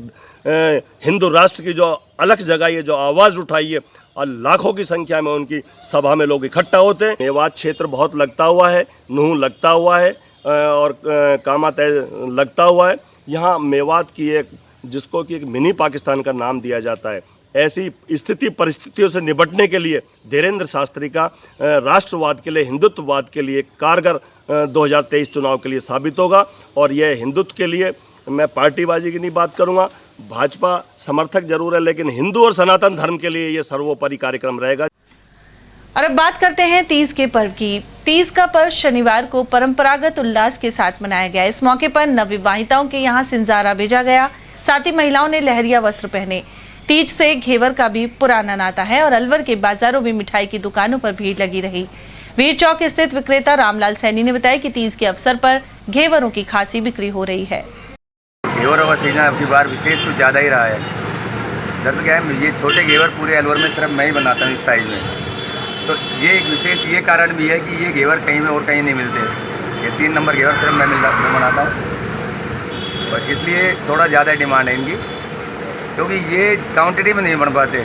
[SPEAKER 18] हिंदू राष्ट्र की जो अलग जगह है, जो आवाज़ उठाई है और लाखों की संख्या में उनकी सभा में लोग इकट्ठा होते हैं। मेवात क्षेत्र बहुत लगता हुआ है, नूह लगता हुआ है और कामा तय लगता हुआ है। यहाँ मेवात की एक जिसको कि एक मिनी पाकिस्तान का नाम दिया जाता है, ऐसी स्थिति परिस्थितियों से निपटने के लिए धीरेन्द्र शास्त्री का राष्ट्रवाद के लिए, हिंदुत्ववाद के लिए कारगर 2023 चुनाव के लिए साबित होगा। और यह हिंदुत्व के लिए, मैं पार्टीबाजी की नहीं बात करूंगा, भाजपा समर्थक जरूर है, लेकिन हिंदू और सनातन धर्म के लिए यह सर्वोपरि कार्यक्रम रहेगा।
[SPEAKER 2] और अब बात करते हैं तीज के पर्व की। तीज का पर्व शनिवार को परंपरागत उल्लास के साथ मनाया गया। इस मौके पर नवविवाहिताओं के यहाँ सिंजारा भेजा गया, साथ ही महिलाओं ने लहरिया वस्त्र पहने। तीज से घेवर का भी पुराना नाता है और अलवर के बाजारों में मिठाई की दुकानों पर भीड़ लगी रही। वीर चौक स्थित विक्रेता रामलाल सैनी ने बताया कि तीज के अवसर पर घेवरों की खासी बिक्री हो रही है।
[SPEAKER 19] घेवरों का सीजन अब की बार विशेष कुछ ज़्यादा ही रहा है। दरअसल क्या है, ये छोटे घेवर पूरे अलवर में सिर्फ मैं ही बनाता हूँ इस साइज़ में, तो ये एक विशेष ये कारण भी है कि ये घेवर कहीं में और कहीं नहीं मिलते। ये 3 नंबर घेवर सिर्फ मैं बनाता हूँ और इसलिए थोड़ा ज़्यादा डिमांड है इनकी, क्योंकि ये क्वान्टिटी में नहीं बन पाते।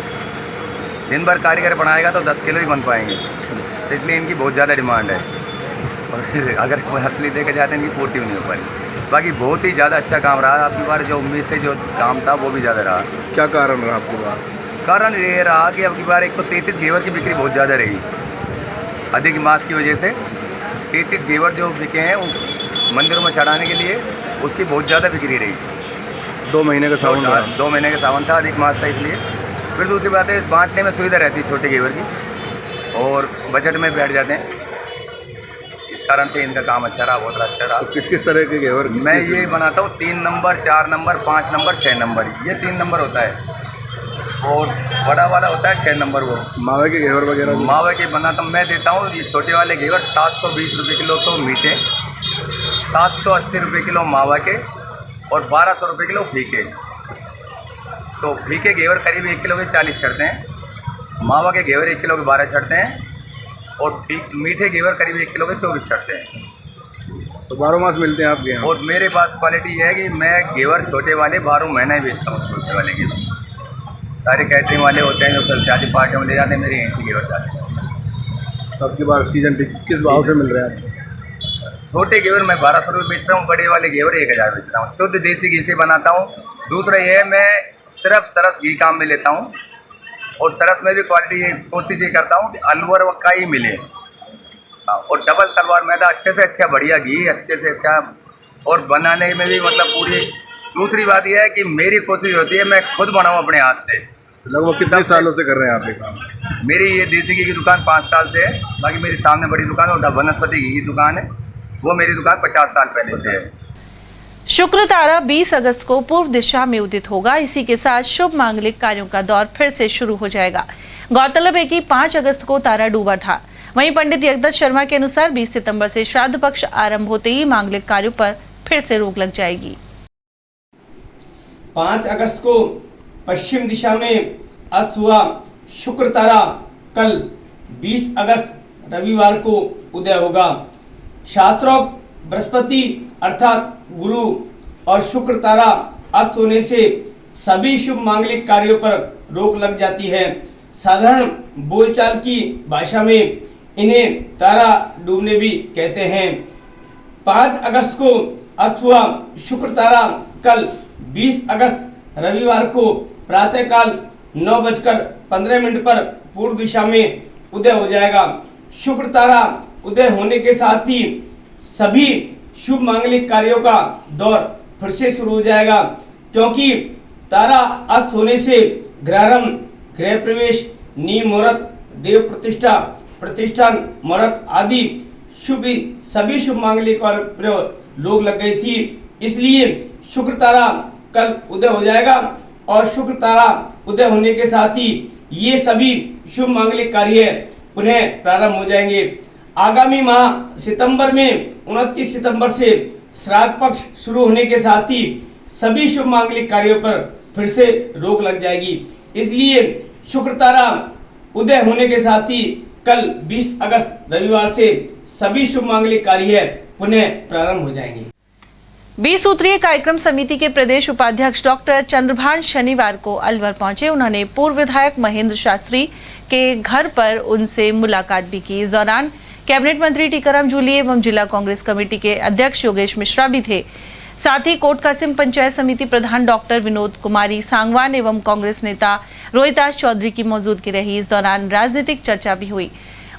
[SPEAKER 19] दिन भर कारीगर बनाएगा तो 10 किलो ही बन पाएंगे, तो इसलिए इनकी बहुत ज़्यादा डिमांड है। और अगर असली देखा जाए तो इनकी पूर्ति भी नहीं हो पाई। बाकी बहुत ही ज़्यादा अच्छा काम रहा आपकी बार, जो उम्मीद से जो काम था वो भी ज़्यादा रहा।
[SPEAKER 9] क्या कारण रहा आपकी बार?
[SPEAKER 19] कारण ये रहा कि अब की बार एक तो 33 घेवर की बिक्री बहुत ज़्यादा रही, अधिक मास की वजह से 33 घेवर जो बिके हैं मंदिरों में चढ़ाने के लिए, उसकी बहुत ज़्यादा बिक्री रही।
[SPEAKER 9] 2 महीने का सावन था।
[SPEAKER 19] 2 महीने का सावन था, अधिक मास था इसलिए। फिर दूसरी बात है, बांटने में सुविधा रहती है छोटे घेवर की और बजट में बैठ जाते हैं, कारण से इनका काम अच्छा रहा, बहुत अच्छा रहा।
[SPEAKER 9] तो किस तरह के घेवर?
[SPEAKER 19] मैं ये बनाता हूँ 3 नंबर, 4 नंबर, 5 नंबर, 6 नंबर, ये 3 नंबर होता है और बड़ा वाला होता है 6 नंबर। वो
[SPEAKER 9] मावे के घेवर वगैरह?
[SPEAKER 19] मावे के बनाता हूँ मैं, देता हूँ ये छोटे वाले घेवर 720 रुपये किलो तो मीठे, 780 रुपये किलो मावा के और 1200 रुपये किलो फीके। तो फीके घेवर करीब 1 किलो के 40 चढ़ते हैं, मावा के घेवर 1 किलो के 12 चढ़ते हैं और मीठे घेवर करीब 1 किलो के 24 चढ़ते हैं।
[SPEAKER 9] तो 12 मास मिलते हैं आपके यहाँ?
[SPEAKER 19] और मेरे पास क्वालिटी है कि मैं घेवर छोटे वाले 12 महीने बेचता हूँ। छोटे वाले घेवर सारे कैटरिंग वाले होते हैं जो सब शादी पार्टियों में ले जाते हैं, मेरे यहीं से घेवर जाते हैं।
[SPEAKER 9] तो आपके पास सीजन किस भाव से मिल रहे हैं आपको?
[SPEAKER 19] छोटे घेवर मैं 1200 रुपये बेच रहा हूँ, बड़े वाले घेवर 1000 बेच रहा हूँ। शुद्ध देसी घी से बनाता हूँ। दूसरा ये है मैं सिर्फ सरस घी काम में लेता हूँ और सरस में भी क्वालिटी कोशिश ये करता हूँ कि अलवर का ही मिले और डबल तलवार मैदा अच्छे से अच्छा बढ़िया घी अच्छे से अच्छा और बनाने में भी मतलब पूरी। दूसरी बात यह है कि मेरी कोशिश होती है मैं खुद बनाऊँ अपने हाथ से।
[SPEAKER 9] तो लगभग कितने सालों से कर रहे हैं आप ये काम?
[SPEAKER 19] मेरी ये देसी घी की दुकान 5 साल से है। बाकी मेरी सामने बड़ी दुकान है वनस्पति घी की दुकान है, वो मेरी दुकान 50 साल पहले से है।
[SPEAKER 2] शुक्र तारा 20 अगस्त को पूर्व दिशा में उदित होगा। इसी के साथ शुभ मांगलिक कार्यों का दौर फिर से शुरू हो जाएगा। गौरतलब है कि 5 अगस्त को तारा डूबा था। वहीं पंडित यज्ञदत्त शर्मा के अनुसार 20 सितंबर से श्राद्ध पक्ष आरंभ होते ही मांगलिक कार्यों पर फिर से रोक लग जाएगी।
[SPEAKER 20] 5 अगस्त को पश्चिम दिशा में अस्त हुआ शुक्र तारा कल 20 अगस्त रविवार को उदय होगा। शास्त्रोक्त बृहस्पति अर्थात गुरु और शुक्र तारा अस्त होने से सभी शुभ मांगलिक कार्यों पर रोक लग जाती है। साधारण बोलचाल की भाषा में इन्हें तारा डूबने भी कहते हैं। 5 अगस्त को अस्त हुआ शुक्र तारा कल 20 अगस्त रविवार को प्रातःकाल 9:15 पर पूर्व दिशा में उदय हो जाएगा। शुक्र तारा उदय होने के साथ ही सभी शुभ मांगलिक कार्यों का दौर फिर से शुरू हो जाएगा, क्योंकि तारा अस्त होने से गृहारंभ, गृह प्रवेश, नींव मुहूर्त, देव प्रतिष्ठा, प्रतिष्ठान मुहूर्त आदि सभी शुभ मांगलिक और प्रयोग लोग लग गई थी। इसलिए शुक्र तारा कल उदय हो जाएगा और शुक्र तारा उदय होने के साथ ही ये सभी शुभ मांगलिक कार्य पुनः प्रारंभ हो जाएंगे। आगामी माह सितंबर में 29 सितंबर से श्राद्ध पक्ष शुरू होने के साथ ही सभी शुभ मांगलिक कार्यों पर फिर से रोक लग जाएगी। इसलिए शुक्र तारा उदय होने के साथ ही कल 20 अगस्त रविवार से सभी शुभ मांगलिक कार्य पुनः प्रारंभ हो जाएंगे।
[SPEAKER 2] 20 सूत्रीय कार्यक्रम समिति के प्रदेश उपाध्यक्ष डॉक्टर चंद्रभान शनिवार को अलवर पहुंचे। उन्होंने पूर्व विधायक महेंद्र शास्त्री के घर पर उनसे मुलाकात भी की। इस दौरान कैबिनेट मंत्री टीकाराम जूली एवं जिला कांग्रेस कमेटी के अध्यक्ष योगेश मिश्रा भी थे। साथ ही कोट कासिम पंचायत समिति प्रधान डॉक्टर विनोद कुमारी सांगवान एवं कांग्रेस नेता रोहिताश चौधरी की मौजूदगी रही। इस दौरान राजनीतिक चर्चा भी हुई।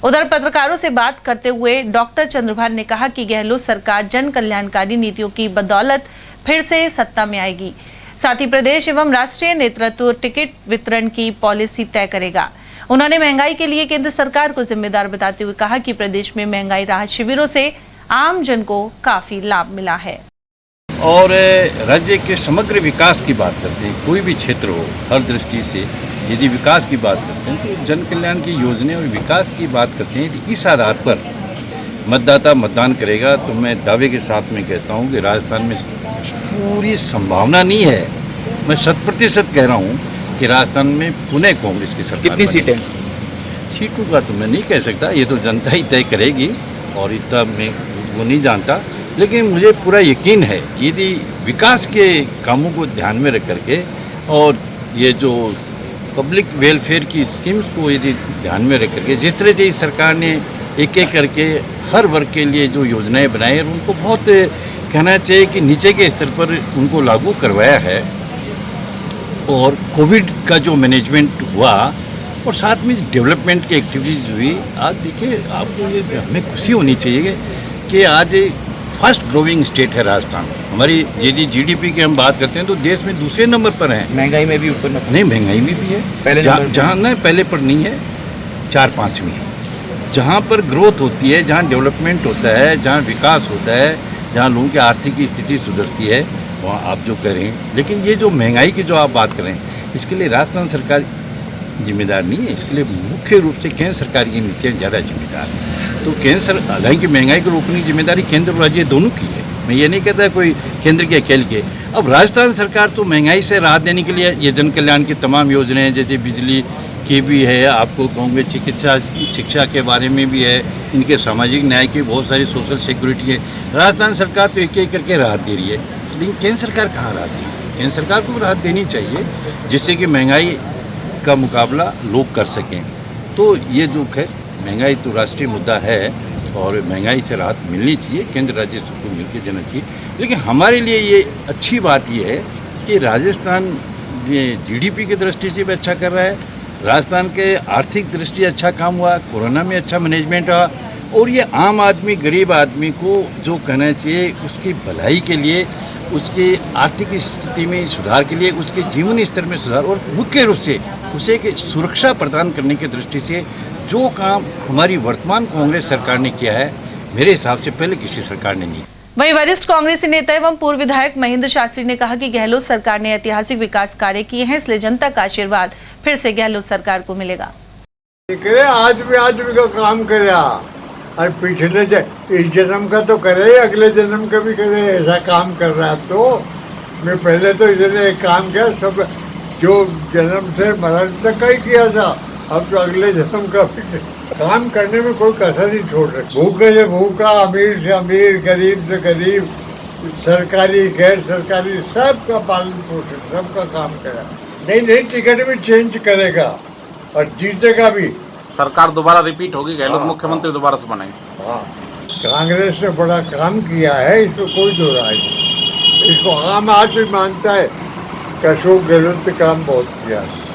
[SPEAKER 2] उधर पत्रकारों से बात करते हुए डॉक्टर चंद्रभान ने कहा कि गहलोत सरकार जन कल्याणकारी नीतियों की बदौलत फिर से सत्ता में आएगी। साथ ही प्रदेश एवं राष्ट्रीय नेतृत्व टिकट वितरण की पॉलिसी तय करेगा। उन्होंने महंगाई के लिए केंद्र सरकार को जिम्मेदार बताते हुए कहा कि प्रदेश में महंगाई राहत शिविरों से आम जन को काफी लाभ मिला है।
[SPEAKER 21] और राज्य के समग्र विकास की बात करते हैं, कोई भी क्षेत्र हो, हर दृष्टि से यदि विकास की बात करते हैं तो जन कल्याण की योजनाएं और विकास की बात करते हैं, इस आधार पर मतदाता मतदान करेगा। तो मैं दावे के साथ में कहता हूं कि राजस्थान में पूरी संभावना नहीं है, मैं 100% कह रहा हूं कि राजस्थान में पुनः कांग्रेस की सरकार।
[SPEAKER 7] कितनी सीटें?
[SPEAKER 21] सीटों का तो मैं नहीं कह सकता, ये तो जनता ही तय करेगी और इतना मैं वो नहीं जानता। लेकिन मुझे पूरा यकीन है यदि विकास के कामों को ध्यान में रख करके और ये जो पब्लिक वेलफेयर की स्कीम्स को यदि ध्यान में रख करके जिस तरह से इस सरकार ने एक एक करके हर वर्ग के लिए जो योजनाएं बनाई और उनको बहुत कहना चाहिए कि नीचे के स्तर पर उनको लागू करवाया है। और कोविड का जो मैनेजमेंट हुआ और साथ में डेवलपमेंट की एक्टिविटीज़ हुई, आज देखिए आपको ये हमें खुशी होनी चाहिए कि आज फास्ट ग्रोइंग स्टेट है राजस्थान। हमारी यदि जीडीपी की हम बात करते हैं तो देश में दूसरे नंबर पर है।
[SPEAKER 7] महंगाई में भी ऊपर
[SPEAKER 21] नहीं, महंगाई में भी है,
[SPEAKER 7] पहले
[SPEAKER 21] जहाँ न पहले पर नहीं है, 4-5 में है। जहाँ पर ग्रोथ होती है, जहाँ डेवलपमेंट होता है, जहाँ विकास होता है, जहाँ लोगों की आर्थिक स्थिति सुधरती है, वहाँ आप जो करें। लेकिन ये जो महंगाई की जो आप बात करें, इसके लिए राजस्थान सरकार जिम्मेदार नहीं है। इसके लिए मुख्य रूप से केंद्र सरकार की नीतियाँ ज़्यादा जिम्मेदार है। तो केंद्र, हालांकि महंगाई को रोकने की जिम्मेदारी केंद्र और राज्य दोनों की है, मैं ये नहीं कहता कोई केंद्र के अकेले के। अब राजस्थान सरकार तो महंगाई से राहत देने के लिए ये जन कल्याण की तमाम योजनाएं, जैसे बिजली की भी है, आपको कहूँगे चिकित्सा शिक्षा के बारे में भी है, इनके सामाजिक न्याय की बहुत सारी सोशल सिक्योरिटी है। राजस्थान सरकार तो एक एक करके राहत दे रही है, लेकिन केंद्र सरकार कहाँ राहत दे रही है? केंद्र सरकार को राहत देनी चाहिए जिससे कि महंगाई का मुकाबला लोग कर सकें। तो ये जो है महंगाई तो राष्ट्रीय मुद्दा है और महंगाई से राहत मिलनी चाहिए, केंद्र राज्य सबको मिलकर देना चाहिए। लेकिन हमारे लिए ये अच्छी बात ये है कि राजस्थान ये जीडीपी की दृष्टि से भी अच्छा कर रहा है, राजस्थान के आर्थिक दृष्टि अच्छा काम हुआ, कोरोना में अच्छा मैनेजमेंट हुआ, और ये आम आदमी, गरीब आदमी को जो कहना चाहिए उसकी भलाई के लिए, उसकी आर्थिक स्थिति में सुधार के लिए, उसके जीवन स्तर में सुधार, और मुख्य रूप से उसे एक सुरक्षा प्रदान करने की दृष्टि से जो काम हमारी वर्तमान कांग्रेस सरकार ने किया है, मेरे हिसाब से पहले किसी सरकार ने नहीं।
[SPEAKER 2] वहीं वरिष्ठ कांग्रेसी नेता एवं पूर्व विधायक महेंद्र शास्त्री ने कहा कि गहलोत सरकार ने ऐतिहासिक विकास कार्य किए हैं, इसलिए जनता का आशीर्वाद फिर से गहलोत सरकार को मिलेगा।
[SPEAKER 1] आज भी का काम करे और पिछले इस जन्म का तो करे, अगले जन्म का भी करे, ऐसा काम कर रहा है। तो मैं पहले तो इधर एक काम किया, सब जो जन्म से मरण तक का ही किया था, अब तो अगले जन्म का भी काम करने में कोई कसर नहीं छोड़ रहे। भूखे से भूखा, अमीर से अमीर, गरीब से गरीब, सरकारी गैर सरकारी, सबका पालन पोषण, सबका काम करा। नहीं टिकट भी चेंज करेगा और जीतेगा भी।
[SPEAKER 22] सरकार दोबारा रिपीट होगी, गहलोत मुख्यमंत्री दोबारा से बनेंगे।
[SPEAKER 1] हाँ, कांग्रेस ने बड़ा काम किया है, इसमें कोई दो राय नहीं। इसको आम आदमी मानता है कि अशोक गहलोत ने काम बहुत किया है।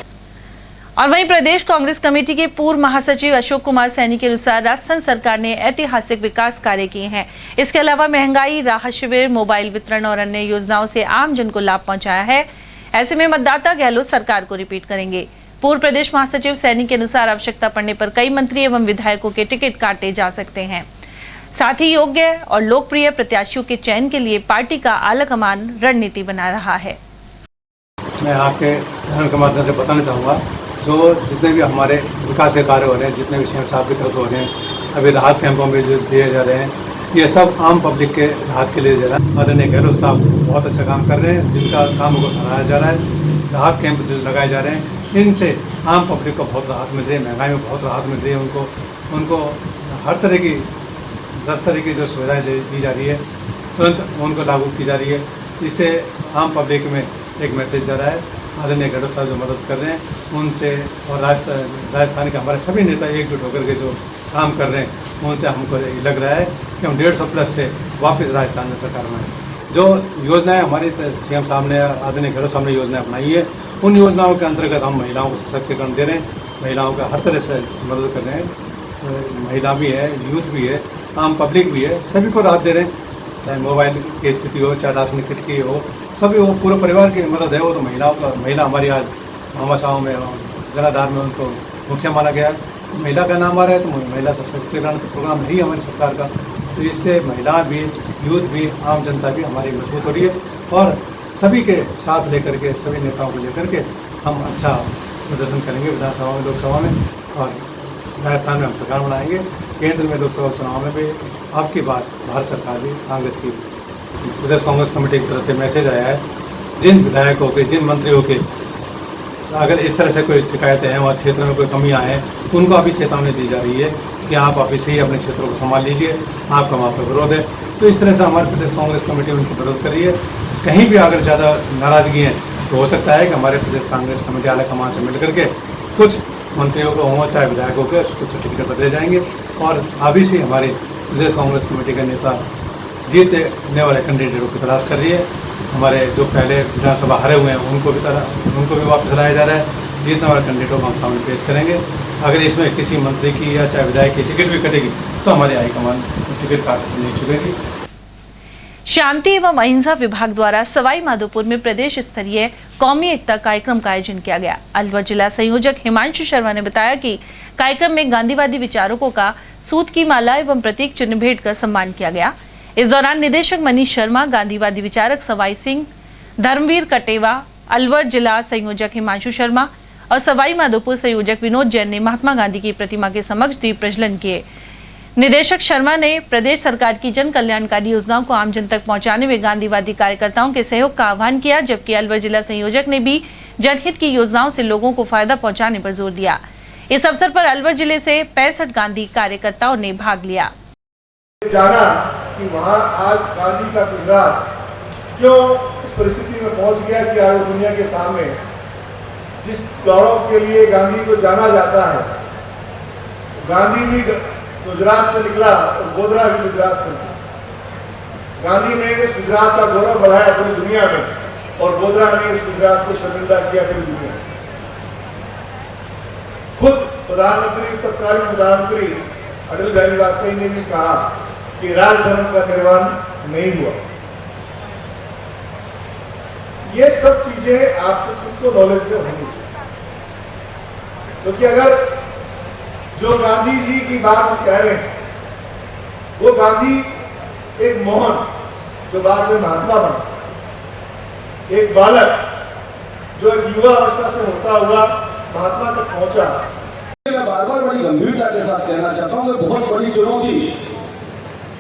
[SPEAKER 2] और वहीं प्रदेश कांग्रेस कमेटी के पूर्व महासचिव अशोक कुमार सैनी के अनुसार राजस्थान सरकार ने ऐतिहासिक विकास कार्य किए हैं। इसके अलावा महंगाई राहत शिविर, मोबाइल वितरण और अन्य योजनाओं से आम जन को लाभ पहुंचाया है। ऐसे में मतदाता गहलोत सरकार को रिपीट करेंगे। पूर्व प्रदेश महासचिव सैनी के अनुसार आवश्यकता पड़ने पर कई मंत्री एवं विधायकों के टिकट काटे जा सकते हैं। साथ ही योग्य और लोकप्रिय प्रत्याशियों के चयन के लिए पार्टी का आला कमान रणनीति बना रहा है।
[SPEAKER 3] मैं आपके चैनल के माध्यम से बताना चाहूँगा, जो जितने भी हमारे विकास के कार्य हो रहे हैं, जितने भी सीएम साहब की तरफ हो रहे हैं, अभी राहत कैंपों में जो दिए जा रहे हैं, ये सब आम पब्लिक के राहत के लिए दे रहा है। आदरणीय गहलोत साहब बहुत अच्छा काम कर रहे हैं, जिनका काम को सराहा जा रहा है। राहत कैंप जो लगाए जा रहे हैं, इनसे आम पब्लिक को बहुत राहत मिल रही है, महंगाई में बहुत राहत मिल रही है। उनको हर तरह की 10 तरह की जो सुविधाएँ दी जा रही है, तुरंत उनको लागू की जा रही है। इससे आम पब्लिक में एक मैसेज जा रहा है। आदरणीय गहलोत साहब जो मदद कर रहे हैं उनसे, और राजस्थान के हमारे सभी नेता एकजुट होकर के जो काम कर रहे हैं, उनसे हमको लग रहा है कि हम 150+ से वापस राजस्थान में सरकार बनाएं। जो योजनाएं हमारे सीएम साहब ने, आदरणीय गहलोत साहब ने योजनाएं अपनाई है, उन योजनाओं के अंतर्गत हम महिलाओं को सशक्तिकरण दे रहे हैं, महिलाओं का हर तरह से मदद कर रहे हैं। महिला भी है, यूथ भी है, आम पब्लिक भी है, सभी को राहत दे रहे हैं। चाहे मोबाइल की स्थिति हो, चाहे राशन किट की हो, सभी वो पूरे परिवार की मदद है। और महिला हमारी आज भामाशाहों में, जनाधार में उनको मुखिया माना गया है। महिला का नाम आ रहा है तो महिला सशक्तिकरण प्रोग्राम है ही हमारी सरकार का। तो इससे महिला भी, यूथ भी, आम जनता भी हमारी मजबूत हो रही है। और सभी के साथ लेकर के, सभी नेताओं को लेकर के हम अच्छा प्रदर्शन करेंगे विधानसभा में, लोकसभा में, और राजस्थान में हम सरकार बनाएंगे। केंद्र में लोकसभा चुनाव में भी आपकी बात, भारत सरकार भी, कांग्रेस की, प्रदेश कांग्रेस कमेटी की तरफ से मैसेज आया है, जिन विधायकों के, जिन मंत्रियों के अगर इस तरह से कोई शिकायतें हैं, वहाँ क्षेत्र में कोई कमियाँ हैं, उनको अभी चेतावनी दी जा रही है कि आप अभी से ही अपने क्षेत्रों को संभाल लीजिए, आपका वहाँ पर विरोध है। तो इस तरह से हमारी प्रदेश कांग्रेस कमेटी उनकी विरोध कर रही है। कहीं भी अगर ज़्यादा नाराज़गी है तो हो सकता है कि हमारे प्रदेश कांग्रेस कमेटी आला कमान से मिल करके कुछ मंत्रियों को हों, चाहे विधायकों के, कुछ टिकट बदले जाएंगे। और अभी से हमारी प्रदेश कांग्रेस कमेटी का नेता जीतने वाले कैंडिडेटों की तलाश कर रही है। हमारे जो पहले विधानसभा हारे हुए हैं उनको भी वापस लाया जा रहा है। जीतने वाले कैंडिडेटों को हम सामने पेश करेंगे। अगर इसमें किसी मंत्री की या चाहे विधायक की टिकट भी कटेगी तो हमारी हाईकमान टिकट काटने से नहीं चुकेगी।
[SPEAKER 2] शांति एवं अहिंसा विभाग द्वारा सवाई माधोपुर में प्रदेश स्तरीय कौमी एकता कार्यक्रम का आयोजन किया गया। अलवर जिला संयोजक हिमांशु शर्मा ने बताया कि कार्यक्रम में गांधीवादी विचारकों का सूत की माला एवं प्रतीक चिन्ह भेंट कर सम्मान किया गया। इस दौरान निदेशक मनीष शर्मा, गांधीवादी विचारक सवाई सिंह, धर्मवीर कटेवा, अलवर जिला संयोजक हिमांशु शर्मा और सवाई माधोपुर संयोजक विनोद जैन ने महात्मा गांधी की प्रतिमा के समक्ष दीप प्रज्वलन किए। निदेशक शर्मा ने प्रदेश सरकार की जन कल्याणकारी योजनाओं को आम जन तक पहुंचाने में गांधीवादी कार्यकर्ताओं के सहयोग का आह्वान किया, जबकि अलवर जिला संयोजक ने भी जनहित की योजनाओं से लोगों को फायदा पहुंचाने पर जोर दिया। इस अवसर पर अलवर जिले से 65 गांधी कार्यकर्ताओं ने भाग लिया।
[SPEAKER 4] जाना कि वहाँ आज गांधी का गुजरात क्यों इस परिस्थिति में पहुंच गया कि आज दुनिया के सामने जिस गौरव के लिए गांधी को जाना जाता है, गांधी भी गुजरात से निकला और गोधरा भी गुजरात से निकला। गांधी ने इस गुजरात का गौरव बढ़ाया पूरी दुनिया में और गोधरा ने इस गुजरात को शर्मिंदा किया पूरी दुनिया में। खुद प्रधानमंत्री, तत्कालीन प्रधानमंत्री अटल बिहारी वाजपेयी ने भी कहा कि राजधर्म का निर्माण नहीं हुआ। ये सब चीजें आपको खुद को नॉलेज में होनी चाहिए, क्योंकि अगर जो गांधी जी की बात हम कह रहे हैं वो गांधी एक मोहन जो बाद में महात्मा बना, एक बालक जो एक युवा अवस्था से होता हुआ महात्मा तक पहुंचा।
[SPEAKER 8] मैं बार बार बड़ी गंभीरता के साथ कहना चाहता हूँ कि बहुत बड़ी चुनौती,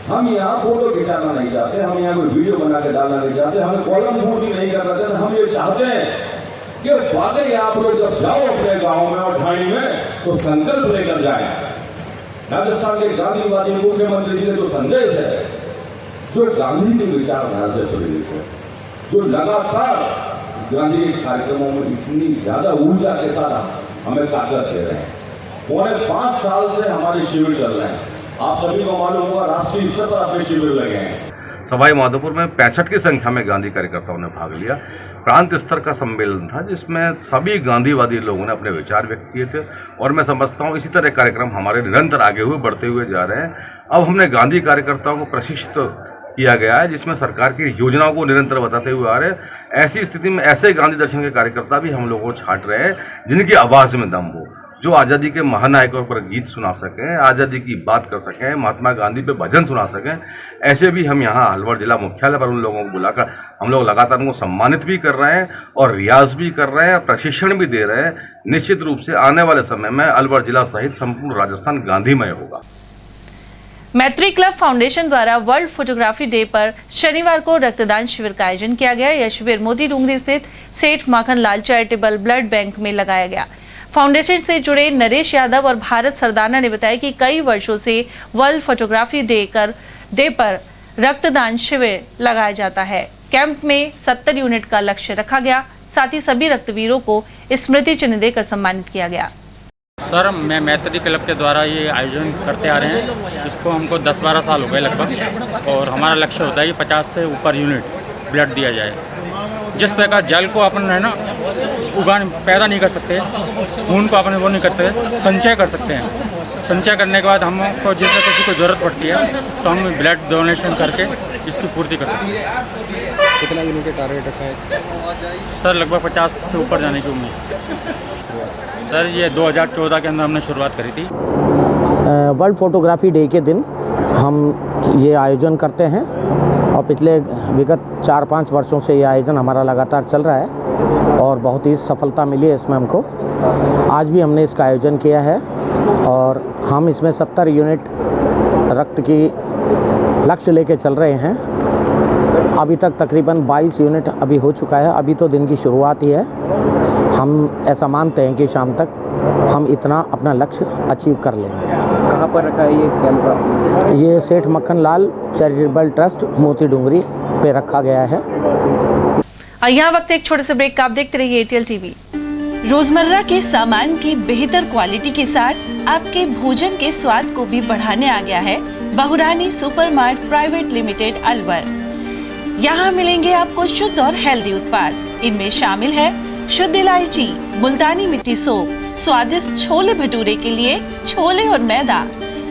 [SPEAKER 8] हम यहाँ फोटो खिंचाना नहीं चाहते, हम यहाँ कोई वीडियो बना के डालना नहीं चाहते, हमें कॉलम पूर्ति नहीं करना चाहते। हम ये चाहते हैं कि वाकई आप लोग जब जाओ अपने गांव में और ढाणी में तो संकल्प लेकर जाए। राजस्थान के गांधीवादी मुख्यमंत्री जी ने जो संदेश है, जो गांधी की विचारधारा से प्रेरित है, जो लगातार गांधी के कार्यक्रमों में इतनी ज्यादा ऊर्जा के साथ हमें ताकत दे रहे हैं। 5 साल से हमारे शिविर चल रहे हैं। आप सभी को मालूम होगा राष्ट्रीय स्तर पर अपने शिविर लगे हैं।
[SPEAKER 9] सवाई माधोपुर में 65 की संख्या में गांधी कार्यकर्ताओं ने भाग लिया। प्रांत स्तर का सम्मेलन था जिसमें सभी गांधीवादी लोगों ने अपने विचार व्यक्त किए थे और मैं समझता हूँ इसी तरह कार्यक्रम हमारे निरंतर आगे हुए बढ़ते हुए जा रहे हैं। अब हमने गांधी कार्यकर्ताओं को प्रशिक्षित किया गया है जिसमें सरकार की योजनाओं को निरंतर बताते हुए आ रहे हैं। ऐसी स्थिति में ऐसे गांधी दर्शन के कार्यकर्ता भी हम लोगों को छांट रहे हैं जिनकी आवाज़ में दम हो, जो आज़ादी के महानायकों पर गीत सुना सकें, आज़ादी की बात कर सकें, महात्मा गांधी पे भजन सुना सकें। ऐसे भी हम यहाँ अलवर जिला मुख्यालय पर उन लोगों को बुलाकर हम लोग लगातार उनको सम्मानित भी कर रहे हैं और रियाज भी कर रहे हैं, प्रशिक्षण भी दे रहे हैं। निश्चित रूप से आने वाले समय में अलवर जिला सहित संपूर्ण राजस्थान गांधीमय होगा।
[SPEAKER 2] मैत्री क्लब फाउंडेशन द्वारा वर्ल्ड फोटोग्राफी डे पर शनिवार को रक्तदान शिविर का आयोजन किया गया। यह शिविर मोती डूंगरी स्थित सेठ Makhan Lal charitable blood bank में लगाया गया। फाउंडेशन से जुड़े नरेश यादव और भारत सरदाना ने बताया कि कई वर्षों से वर्ल्ड फोटोग्राफी डे पर रक्तदान शिविर लगाया जाता है। कैंप में 70 यूनिट का लक्ष्य रखा गया। साथ ही सभी रक्तवीरों को स्मृति चिन्ह देकर सम्मानित किया गया।
[SPEAKER 23] सर, मैं मैत्री क्लब के द्वारा ये आयोजन करते आ रहे हैं, इसको हमको 10-12 साल हो गए लगभग, और हमारा लक्ष्य होता है कि 50 से ऊपर यूनिट ब्लड दिया जाए। जिस प्रकार जल को अपन है ना पैदा नहीं कर सकते, खून को अपन वो नहीं करते, संचय कर सकते हैं। संचय करने के बाद हमको जिससे किसी को ज़रूरत पड़ती है तो हम ब्लड डोनेशन करके इसकी पूर्ति कर सकते हैं।
[SPEAKER 24] कितना यूनिट का टारगेट रखा है
[SPEAKER 23] सर? लगभग 50 से ऊपर जाने की उम्मीद। सर, ये 2014 के अंदर हमने शुरुआत करी थी।
[SPEAKER 6] वर्ल्ड फोटोग्राफी डे के दिन हम ये आयोजन करते हैं और पिछले विगत 4-5 वर्षों से ये आयोजन हमारा लगातार चल रहा है और बहुत ही सफलता मिली है इसमें हमको। आज भी हमने इसका आयोजन किया है और हम इसमें 70 यूनिट रक्त की लक्ष्य लेके चल रहे हैं। अभी तक तकरीबन 22 यूनिट अभी हो चुका है। अभी तो दिन की शुरुआत ही है। हम ऐसा मानते हैं कि शाम तक हम इतना अपना लक्ष्य अचीव कर लेंगे।
[SPEAKER 24] कहाँ पर रखा है ये कैंप?
[SPEAKER 6] ये सेठ मक्खन लाल चैरिटेबल ट्रस्ट मोती डूंगरी पे रखा गया है।
[SPEAKER 2] यहाँ वक्त एक छोटे से ब्रेक का, आप देखते रहिए एटीएल टीवी। रोजमर्रा के सामान की बेहतर क्वालिटी के साथ आपके भोजन के स्वाद को भी बढ़ाने आ गया है बहुरानी सुपरमार्ट प्राइवेट लिमिटेड अलवर। यहाँ मिलेंगे आपको शुद्ध और हेल्दी उत्पाद। इनमें शामिल है शुद्ध इलायची, मुल्तानी मिट्टी सोप, स्वादिष्ट छोले भटूरे के लिए छोले और मैदा,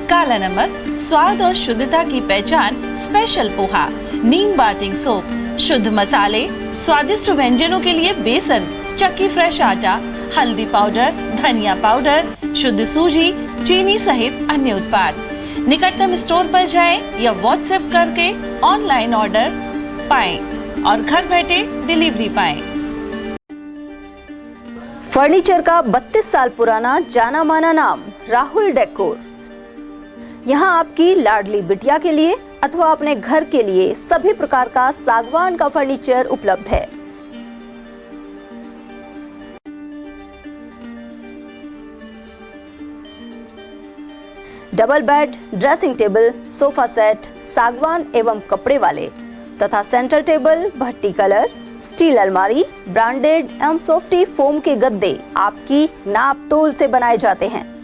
[SPEAKER 2] काला नमक, स्वाद और शुद्धता की पहचान स्पेशल पोहा, नीम बाथिंग सोप, शुद्ध मसाले, स्वादिष्ट व्यंजनों के लिए बेसन, चक्की फ्रेश आटा, हल्दी पाउडर, धनिया पाउडर, शुद्ध सूजी, चीनी सहित अन्य उत्पाद। निकटतम स्टोर पर जाएं या व्हाट्सएप करके ऑनलाइन ऑर्डर पाएं और घर बैठे डिलीवरी पाएं।
[SPEAKER 10] फर्नीचर का 32 साल पुराना जाना माना नाम राहुल डेकोर। यहाँ आपकी लाडली बिटिया के लिए अथवा अपने घर के लिए सभी प्रकार का सागवान का फर्नीचर उपलब्ध है। Double bed, dressing table, sofa set सागवान एवं कपड़े वाले तथा सेंटर टेबल, भट्टी कलर, स्टील अलमारी, ब्रांडेड एवं सॉफ्टी फोम के गद्दे आपकी नाप तोल से बनाए जाते हैं।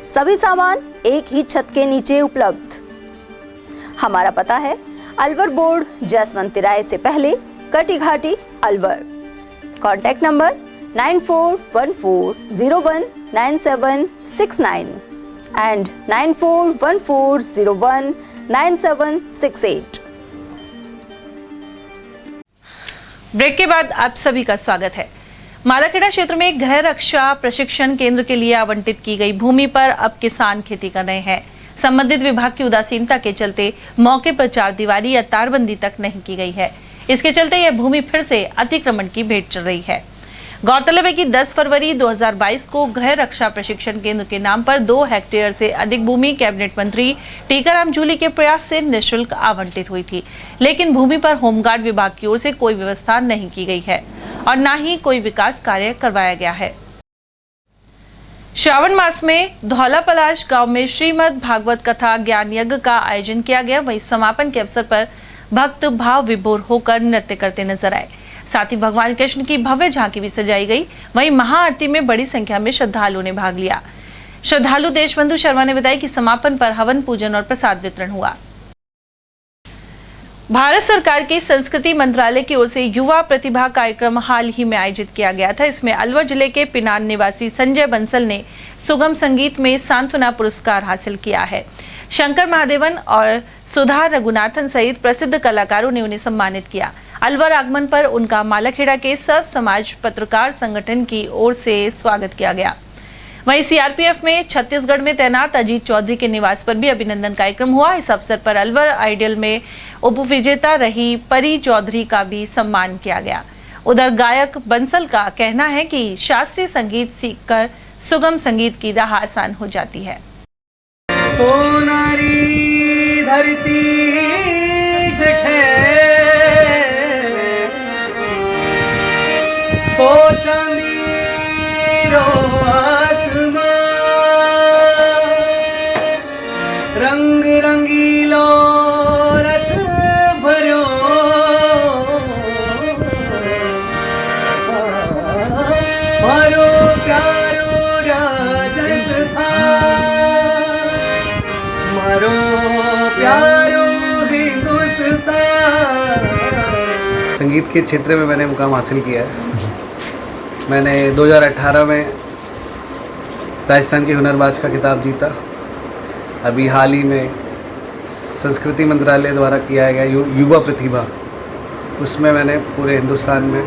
[SPEAKER 10] सभी सामान एक ही छत के नीचे उपलब्ध। हमारा पता है अलवर बोर्ड, जसवंत तिराहे से पहले, Kati Ghati, Alwar. Contact number 9414019769 and 9414019768।
[SPEAKER 2] Break के बाद आप सभी का स्वागत है। मालाखेड़ा क्षेत्र में गृह रक्षा प्रशिक्षण केंद्र के लिए आवंटित की गई भूमि पर अब किसान खेती कर रहे हैं। संबंधित विभाग की उदासीनता के चलते मौके पर चारदीवारी या तारबंदी तक नहीं की गई है। इसके चलते यह भूमि फिर से अतिक्रमण की भेंट चल रही है। गौरतलब है कि 10 फरवरी 2022 को गृह रक्षा प्रशिक्षण केंद्र के नाम पर 2 हेक्टेयर से अधिक भूमि कैबिनेट मंत्री टीकाराम जूली के प्रयास से निःशुल्क आवंटित हुई थी, लेकिन भूमि पर होमगार्ड विभाग की ओर से कोई व्यवस्था नहीं की गई है और न ही कोई विकास कार्य करवाया गया है। श्रावण मास में धौला पलाश गांव में श्रीमद् भागवत कथा ज्ञान यज्ञ का आयोजन किया गया। वहीं समापन के अवसर पर भक्त भाव विभोर होकर नृत्य करते नजर आए। साथ ही भगवान कृष्ण की भव्य झांकी भी सजाई गई। वहीं महाआरती में बड़ी संख्या में श्रद्धालुओं ने भाग लिया। श्रद्धालु देशबंधु शर्मा ने बताया कि समापन पर हवन पूजन और प्रसाद वितरण हुआ। भारत सरकार के संस्कृति मंत्रालय की ओर से युवा प्रतिभा कार्यक्रम हाल ही में आयोजित किया गया था। इसमें अलवर जिले के पिनान निवासी संजय बंसल ने सुगम संगीत में सांत्वना पुरस्कार हासिल किया है। शंकर महादेवन और सुधा रघुनाथन सहित प्रसिद्ध कलाकारों ने उन्हें सम्मानित किया। अलवर आगमन पर उनका मालाखेड़ा के सर्व समाज पत्रकार संगठन की ओर से स्वागत किया गया। वहीं सीआरपीएफ में छत्तीसगढ़ में तैनात अजीत चौधरी के निवास पर भी अभिनंदन कार्यक्रम हुआ। इस अवसर पर अलवर आइडियल में उपविजेता रही परी चौधरी का भी सम्मान किया गया। उधर गायक बंसल का कहना है कि शास्त्रीय संगीत सीखकर सुगम संगीत की राह आसान हो जाती है।
[SPEAKER 14] सोनारी धरती जठे सो चांदी रो रंग रंगीलो रस भरो मारो प्यारो राजस था मारो प्यारो हिंदुस्तान।
[SPEAKER 11] संगीत के क्षेत्र में मैंने मुकाम हासिल किया है। मैंने 2018 में राजस्थान के हुनरबाज का खिताब जीता। अभी हाल ही में संस्कृति मंत्रालय द्वारा किया गया युवा प्रतिभा, उसमें मैंने पूरे हिंदुस्तान में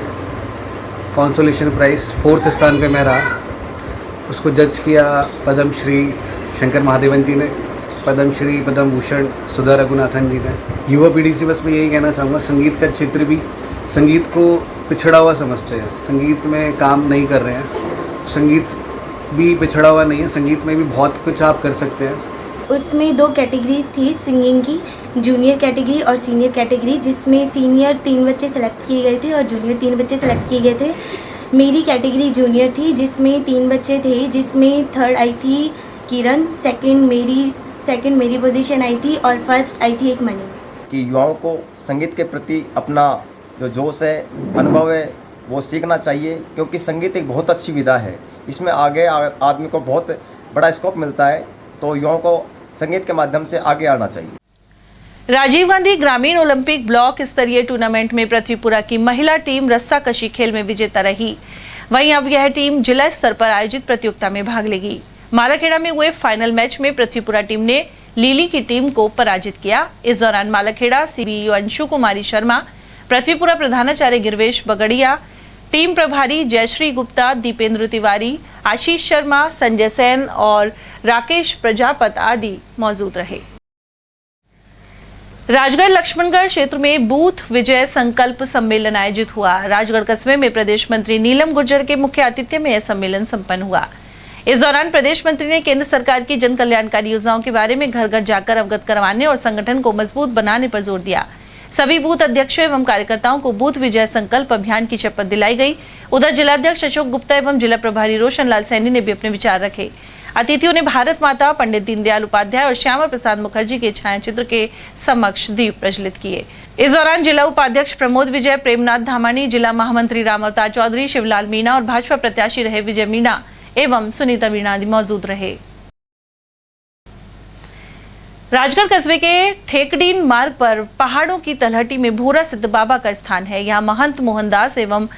[SPEAKER 11] कॉन्सोलेशन प्राइज़ 4th स्थान पे मैं रहा। उसको जज किया पद्म श्री शंकर महादेवन जी ने, पद्म श्री पद्म भूषण सुधा रघुनाथन जी ने। युवा पीढ़ी से बस मैं यही कहना चाहूँगा, संगीत का क्षेत्र भी संगीत को पिछड़ा हुआ समझते हैं, संगीत में काम नहीं कर रहे हैं। संगीत भी पिछड़ा हुआ नहीं है, संगीत में भी बहुत कुछ आप कर सकते हैं।
[SPEAKER 12] उसमें 2 कैटेगरीज थी सिंगिंग की, जूनियर कैटेगरी और सीनियर कैटेगरी, जिसमें सीनियर 3 बच्चे सेलेक्ट किए गए थे और जूनियर 3 बच्चे सेलेक्ट किए गए थे। मेरी कैटेगरी जूनियर थी जिसमें 3 बच्चे थे, जिसमें 3rd आई थी किरण, सेकंड मेरी पोजीशन आई थी और फर्स्ट आई थी एक मनी।
[SPEAKER 13] कि युवाओं को संगीत के प्रति अपना जो जोश है, अनुभव है, वो सीखना चाहिए, क्योंकि संगीत एक बहुत अच्छी विधा है। इसमें आगे आदमी को बहुत बड़ा स्कोप मिलता है, तो युवाओं को संगीत के माध्यम से आगे आना चाहिए।
[SPEAKER 2] राजीव गांधी ग्रामीण ओलंपिक ब्लॉक स्तरीय टूर्नामेंट में पृथ्वीपुरा की महिला टीम रस्साकशी खेल में विजेता रही। वहीं अब यह टीम जिला स्तर पर आयोजित प्रतियोगिता में भाग लेगी। मालाखेड़ा में हुए फाइनल मैच में पृथ्वीपुरा टीम ने लीली की टीम को पराजित किया। इस दौरान मालाखेड़ा सीबीईओ अंशु कुमारी शर्मा, पृथ्वीपुरा प्रधानाचार्य गिरवेश बगड़िया, टीम प्रभारी जयश्री गुप्ता, दीपेंद्र तिवारी, आशीष शर्मा, संजय सेन और राकेश प्रजापत आदि मौजूद रहे। राजगढ़ लक्ष्मणगढ़ क्षेत्र में बूथ विजय संकल्प सम्मेलन आयोजित हुआ। राजगढ़ कस्बे में प्रदेश मंत्री नीलम गुर्जर के मुख्य आतिथ्य में यह सम्मेलन संपन्न हुआ। इस दौरान प्रदेश मंत्री ने केंद्र सरकार की जन कल्याणकारी योजनाओं के बारे में घर घर जाकर अवगत करवाने और संगठन को मजबूत बनाने पर जोर दिया। सभी बूथ अध्यक्षों एवं कार्यकर्ताओं को बूथ विजय संकल्प अभियान की शपथ दिलाई गई। उधर जिलाध्यक्ष अशोक गुप्ता एवं जिला प्रभारी रोशन लाल सैनी ने भी अपने विचार रखे। अतिथियों ने भारत माता, पंडित दीनदयाल उपाध्याय और श्यामा प्रसाद मुखर्जी के छायाचित्र के समक्ष दीप प्रज्वलित किए। इस दौरान जिला उपाध्यक्ष प्रमोद विजय, प्रेमनाथ धामानी, जिला महामंत्री राम अवतार चौधरी, शिवलाल मीणा और भाजपा प्रत्याशी रहे विजय मीणा एवं सुनीता मीणा आदि मौजूद रहे। राजगढ़ कस्बे के ठेकड़ीन मार्ग पर पहाड़ों की तलहटी में भूरा सिद्ध बाबा का स्थान है। यहाँ महंत मोहनदास एवं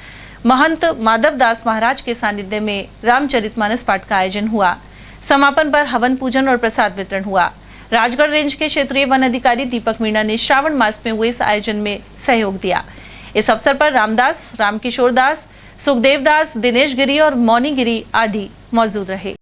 [SPEAKER 2] महंत माधवदास महाराज के सानिध्य में रामचरितमानस पाठ का आयोजन हुआ। समापन पर हवन पूजन और प्रसाद वितरण हुआ। राजगढ़ रेंज के क्षेत्रीय वन अधिकारी दीपक मीणा ने श्रावण मास में हुए इस आयोजन में सहयोग दिया। इस अवसर पर रामदास, रामकिशोर दास, सुखदेव दास, दिनेश गिरी और मौनी गिरी आदि मौजूद रहे।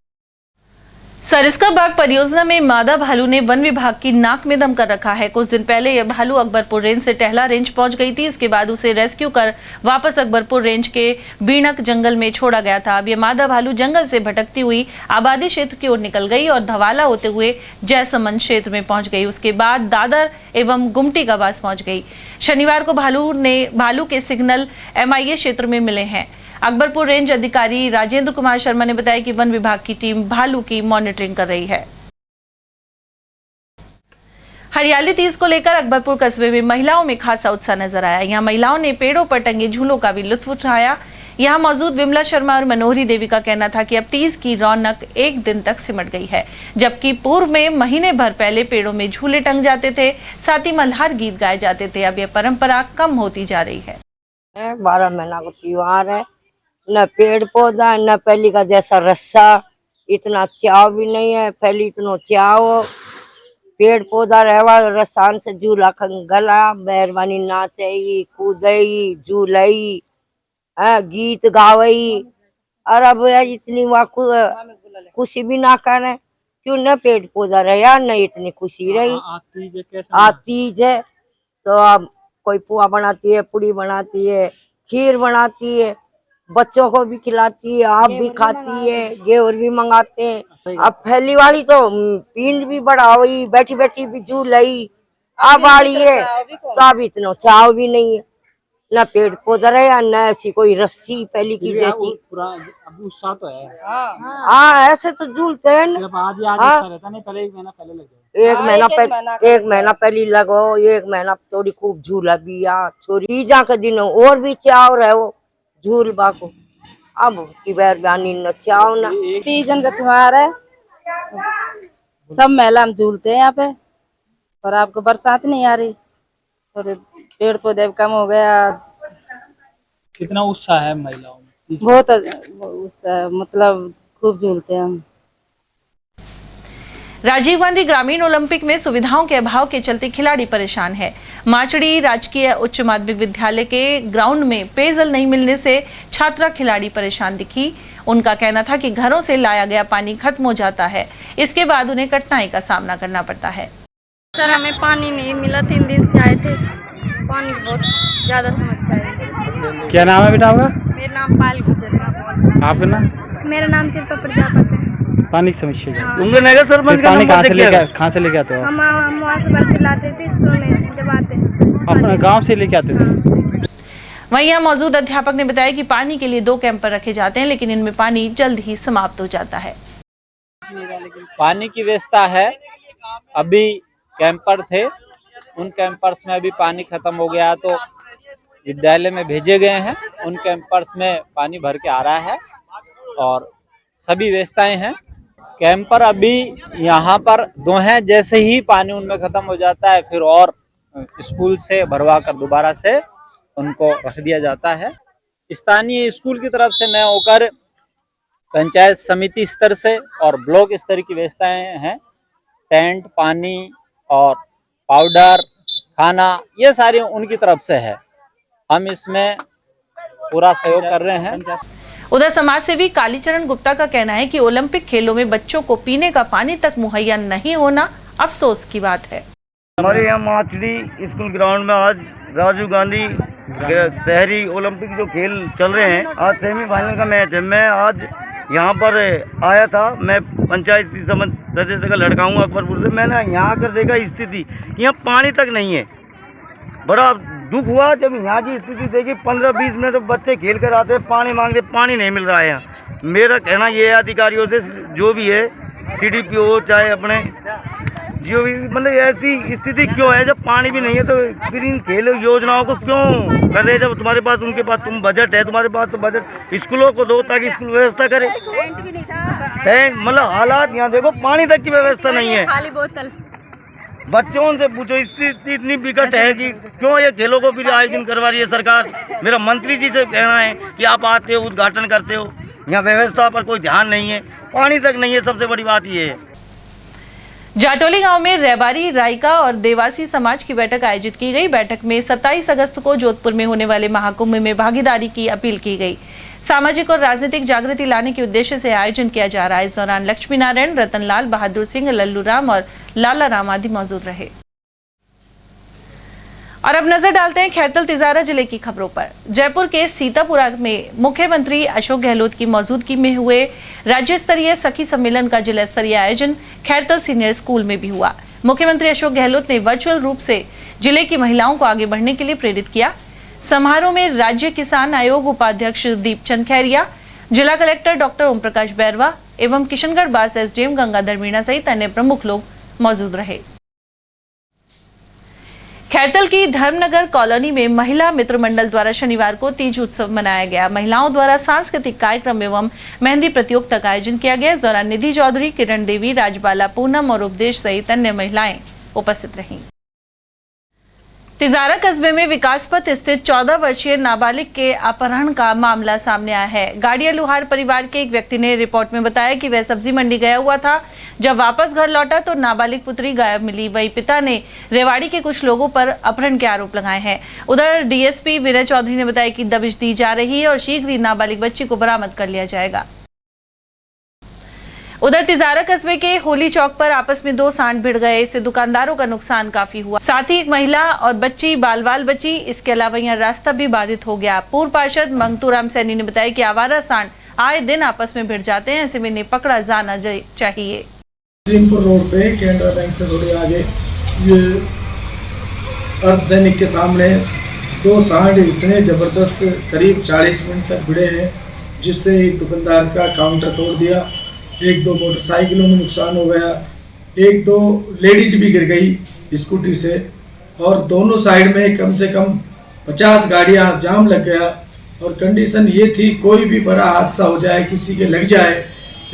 [SPEAKER 2] सरिस्का बाग परियोजना में मादा भालू ने वन विभाग की नाक में दम कर रखा है। कुछ दिन पहले यह भालू अकबरपुर रेंज से टहला रेंज पहुंच गई थी। इसके बाद उसे रेस्क्यू कर वापस अकबरपुर रेंज के बीणक जंगल में छोड़ा गया था। अब यह मादा भालू जंगल से भटकती हुई आबादी क्षेत्र की ओर निकल गई और धवाला होते हुए जयसमंद क्षेत्र में पहुंच गई। उसके बाद दादर एवं गुमटी गवास पहुंच गई। शनिवार को भालू के सिग्नल MIA क्षेत्र में मिले हैं। अकबरपुर रेंज अधिकारी राजेंद्र कुमार शर्मा ने बताया कि वन विभाग की टीम भालू की मॉनिटरिंग कर रही है। हरियाली तीज को लेकर अकबरपुर कस्बे में महिलाओं में खासा उत्साह नजर आया। यहाँ महिलाओं ने पेड़ों पर टंगे झूलों का भी लुत्फ उठाया। यहाँ मौजूद विमला शर्मा और मनोहरी देवी का कहना था कि अब तीज की रौनक एक दिन तक सिमट गई है, जबकि पूर्व में महीने भर पहले पेड़ों में झूले टंग जाते थे, साथ ही मल्हार गीत गाए जाते थे। अब यह परंपरा कम होती जा रही है।
[SPEAKER 5] 12 महीना का त्योहार है, न पेड़ पौधा न पहली का जैसा रस्सा, इतना चाव भी नहीं है। पहले इतना चाव, पेड़ पौधा रहवा, रसान से झूला गला, मेहरबानी नाचई, कूदई, झूलई, गीत गावई। और अब इतनी खुशी भी ना करे, क्यों न पेड़ पौधा रहा न इतनी खुशी रही। आतीज है तो अब कोई पुआ बनाती है, पूड़ी बनाती है, खीर बनाती है, बच्चों को भी खिलाती है, आप भी खाती है, घेवर भी मंगाते हैं। अब पहली वाली तो पिंड भी बड़ा हुई, बैठी बैठी भी झूलई। अब वाली है तो अब इतना चाव भी नहीं है, न पेड़ पौधा रहा न ऐसी कोई रस्सी पहली की जैसी।
[SPEAKER 24] अभी उत्साह तो है।
[SPEAKER 5] हाँ ऐसे तो झूलते हैं ना। एक महीना पहले लगो, एक महीना थोड़ी खूब झूला भी आ छोरी। तीजा के दिन और भी चाव रहे झूल बाको। अब की मेहरबानी न चाव ना।
[SPEAKER 15] तीजन का त्योहार है, सब मेला हम झूलते हैं यहाँ पे। और आपको बरसात नहीं आ रही और पेड़ पौधे कम हो गया।
[SPEAKER 24] कितना उत्साह है महिलाओं में?
[SPEAKER 15] बहुत उत्साह, मतलब खूब झूलते हैं हम।
[SPEAKER 2] राजीव गांधी ग्रामीण ओलंपिक में सुविधाओं के अभाव के चलते खिलाड़ी परेशान है। माचड़ी राजकीय उच्च माध्यमिक विद्यालय के ग्राउंड में पेयजल नहीं मिलने से छात्रा खिलाड़ी परेशान दिखी। उनका कहना था कि घरों से लाया गया पानी खत्म हो जाता है, इसके बाद उन्हें कठिनाई का सामना करना पड़ता है।
[SPEAKER 12] सर हमें पानी नहीं मिला, 3 दिन से आए थे, पानी की बहुत ज्यादा समस्या है।
[SPEAKER 24] क्या नाम है बेटा आपका?
[SPEAKER 12] मेरा नाम पायल गुजर है।
[SPEAKER 24] आपका नाम?
[SPEAKER 12] मेरा नाम शिल्पा प्रजापत है।
[SPEAKER 24] पानी की समस्या है।
[SPEAKER 20] पानी
[SPEAKER 24] कहाँ से लेके आते हो?
[SPEAKER 12] हम वहाँ से भर के लाते थे, जब आते
[SPEAKER 24] अपने गांव से लेके आते थे।
[SPEAKER 2] वहीं यहाँ मौजूद अध्यापक ने बताया कि पानी के लिए 2 कैंपर रखे जाते हैं, लेकिन इनमें पानी जल्द ही समाप्त हो जाता है।
[SPEAKER 16] पानी की व्यवस्था है, अभी कैंपर थे, उन कैंपर्स में अभी पानी खत्म हो गया तो विद्यालय में भेजे गए हैं। उन कैंपर्स में पानी भर के आ रहा है और सभी व्यवस्थाएं हैं। कैंपर अभी यहाँ पर 2 हैं, जैसे ही पानी उनमें खत्म हो जाता है फिर और स्कूल से भरवा कर दोबारा से उनको रख दिया जाता है। स्थानीय स्कूल की तरफ से न होकर पंचायत समिति स्तर से और ब्लॉक स्तर की व्यवस्थाएं हैं। टेंट, पानी और पाउडर, खाना, ये सारी उनकी तरफ से है। हम इसमें पूरा सहयोग कर रहे हैं।
[SPEAKER 2] उधर समाज सेवी कालीचरण गुप्ता का कहना है कि ओलंपिक खेलों में बच्चों को पीने का पानी तक मुहैया नहीं होना अफसोस की बात है।
[SPEAKER 7] हमारे यहाँ माचड़ी स्कूल ग्राउंड में आज राजीव गांधी शहरी ओलंपिक जो खेल चल रहे हैं, आज सेमीफाइनल का मैच है। मैं आज यहाँ पर आया था, मैं पंचायती सदस्य का लड़का हूँ अकबरपुर से। मैंने यहाँ आकर देखा स्थिति, यहाँ पानी तक नहीं है। बड़ा दुख हुआ जब यहाँ की स्थिति देखी। 15-20 मिनट बच्चे खेल कर आते हैं, पानी मांगते, पानी नहीं मिल रहा है यहाँ। मेरा कहना ये है अधिकारियों से, जो भी है CDPO चाहे अपने जो भी, मतलब ऐसी स्थिति क्यों है जब पानी भी नहीं है, तो फिर इन खेल योजनाओं को क्यों कर रहे हैं? जब तुम्हारे पास, उनके पास तुम बजट है, तुम्हारे पास तो बजट स्कूलों को दो ताकि स्कूल व्यवस्था करे। मतलब हालात यहाँ देखो, पानी तक की व्यवस्था नहीं है।
[SPEAKER 17] खाली बोतल।
[SPEAKER 7] बच्चों से पूछो, स्थिति इतनी विकट है कि क्यों ये खेलों को फिर आयोजन करवा रही है सरकार। मेरा मंत्री जी से कहना है कि आप आते हो, उद्घाटन करते हो, यहाँ व्यवस्था पर कोई ध्यान नहीं है, पानी तक नहीं है। सबसे बड़ी बात ये है।
[SPEAKER 2] जाटोली गांव में रेबारी, रायका और देवासी समाज की बैठक आयोजित की गई। बैठक में 27 अगस्त को जोधपुर में होने वाले महाकुंभ में भागीदारी की अपील की गई। सामाजिक और राजनीतिक जागृति लाने के उद्देश्य से आयोजन किया जा रहा है। इस दौरान लक्ष्मी नारायण, रतनलाल, बहादुर सिंह, लल्लू राम और लाला राम आदि मौजूद रहे। और अब नजर डालते हैं खैरतल तिजारा जिले की खबरों पर। जयपुर के सीतापुरा में मुख्यमंत्री अशोक गहलोत की मौजूदगी में हुए राज्य स्तरीय सखी सम्मेलन का जिला स्तरीय आयोजन खैरतल सीनियर स्कूल में भी हुआ। मुख्यमंत्री अशोक गहलोत ने वर्चुअल रूप से जिले की महिलाओं को आगे बढ़ने के लिए प्रेरित किया। समारोह में राज्य किसान आयोग उपाध्यक्ष दीपचंद खैरिया, जिला कलेक्टर डॉक्टर ओम प्रकाश बैरवा एवं किशनगढ़ बास SDM गंगाधर मीणा सहित अन्य प्रमुख लोग मौजूद रहे। खैरतल की धर्मनगर कॉलोनी में महिला मित्र मंडल द्वारा शनिवार को तीज उत्सव मनाया गया। महिलाओं द्वारा सांस्कृतिक कार्यक्रम एवं मेहंदी प्रतियोगिता का आयोजन किया गया। इस दौरान निधि चौधरी, किरण देवी, राजबाला, पूनम और उपदेश सहित अन्य महिलाएं उपस्थित रहीं। तिजारा कस्बे में विकास पथ स्थित 14 वर्षीय नाबालिग के अपहरण का मामला सामने आया है। गाड़िया लुहार परिवार के एक व्यक्ति ने रिपोर्ट में बताया कि वह सब्जी मंडी गया हुआ था। जब वापस घर लौटा तो नाबालिग पुत्री गायब मिली। वही पिता ने रेवाड़ी के कुछ लोगों पर अपहरण के आरोप लगाए हैं। उधर DSP विनय चौधरी ने बताया कि दबिश दी जा रही है और शीघ्र ही नाबालिग बच्ची को बरामद कर लिया जाएगा। उधर तिजारा कस्बे के होली चौक पर आपस में 2 सांड भिड़ गए। इससे दुकानदारों का नुकसान काफी हुआ। साथ ही एक महिला और बच्ची बाल बची। इसके अलावा यहाँ रास्ता भी बाधित हो गया। पूर्व पार्षद मंगतूराम सैनी ने बताया कि आवारा सांड आए दिन आपस में भिड़ जाते हैं, ऐसे में इन्हें पकड़ा जाना चाहिए।
[SPEAKER 18] सिंहपुर रोड पे कैनरा बैंक से थोड़े आगे ये अर्धसैनिक के सामने 2 सांड इतने जबरदस्त करीब 40 मिनट तक भिड़े हैं, जिससे एक दुकानदार का काउंटर तोड़ दिया। 1-2 मोटरसाइकिलों में नुकसान हो गया। 1-2 लेडीज भी गिर गई स्कूटी से और दोनों साइड में कम से कम 50 गाड़ियां जाम लग गया। और कंडीशन ये थी, कोई भी बड़ा हादसा हो जाए, किसी के लग जाए,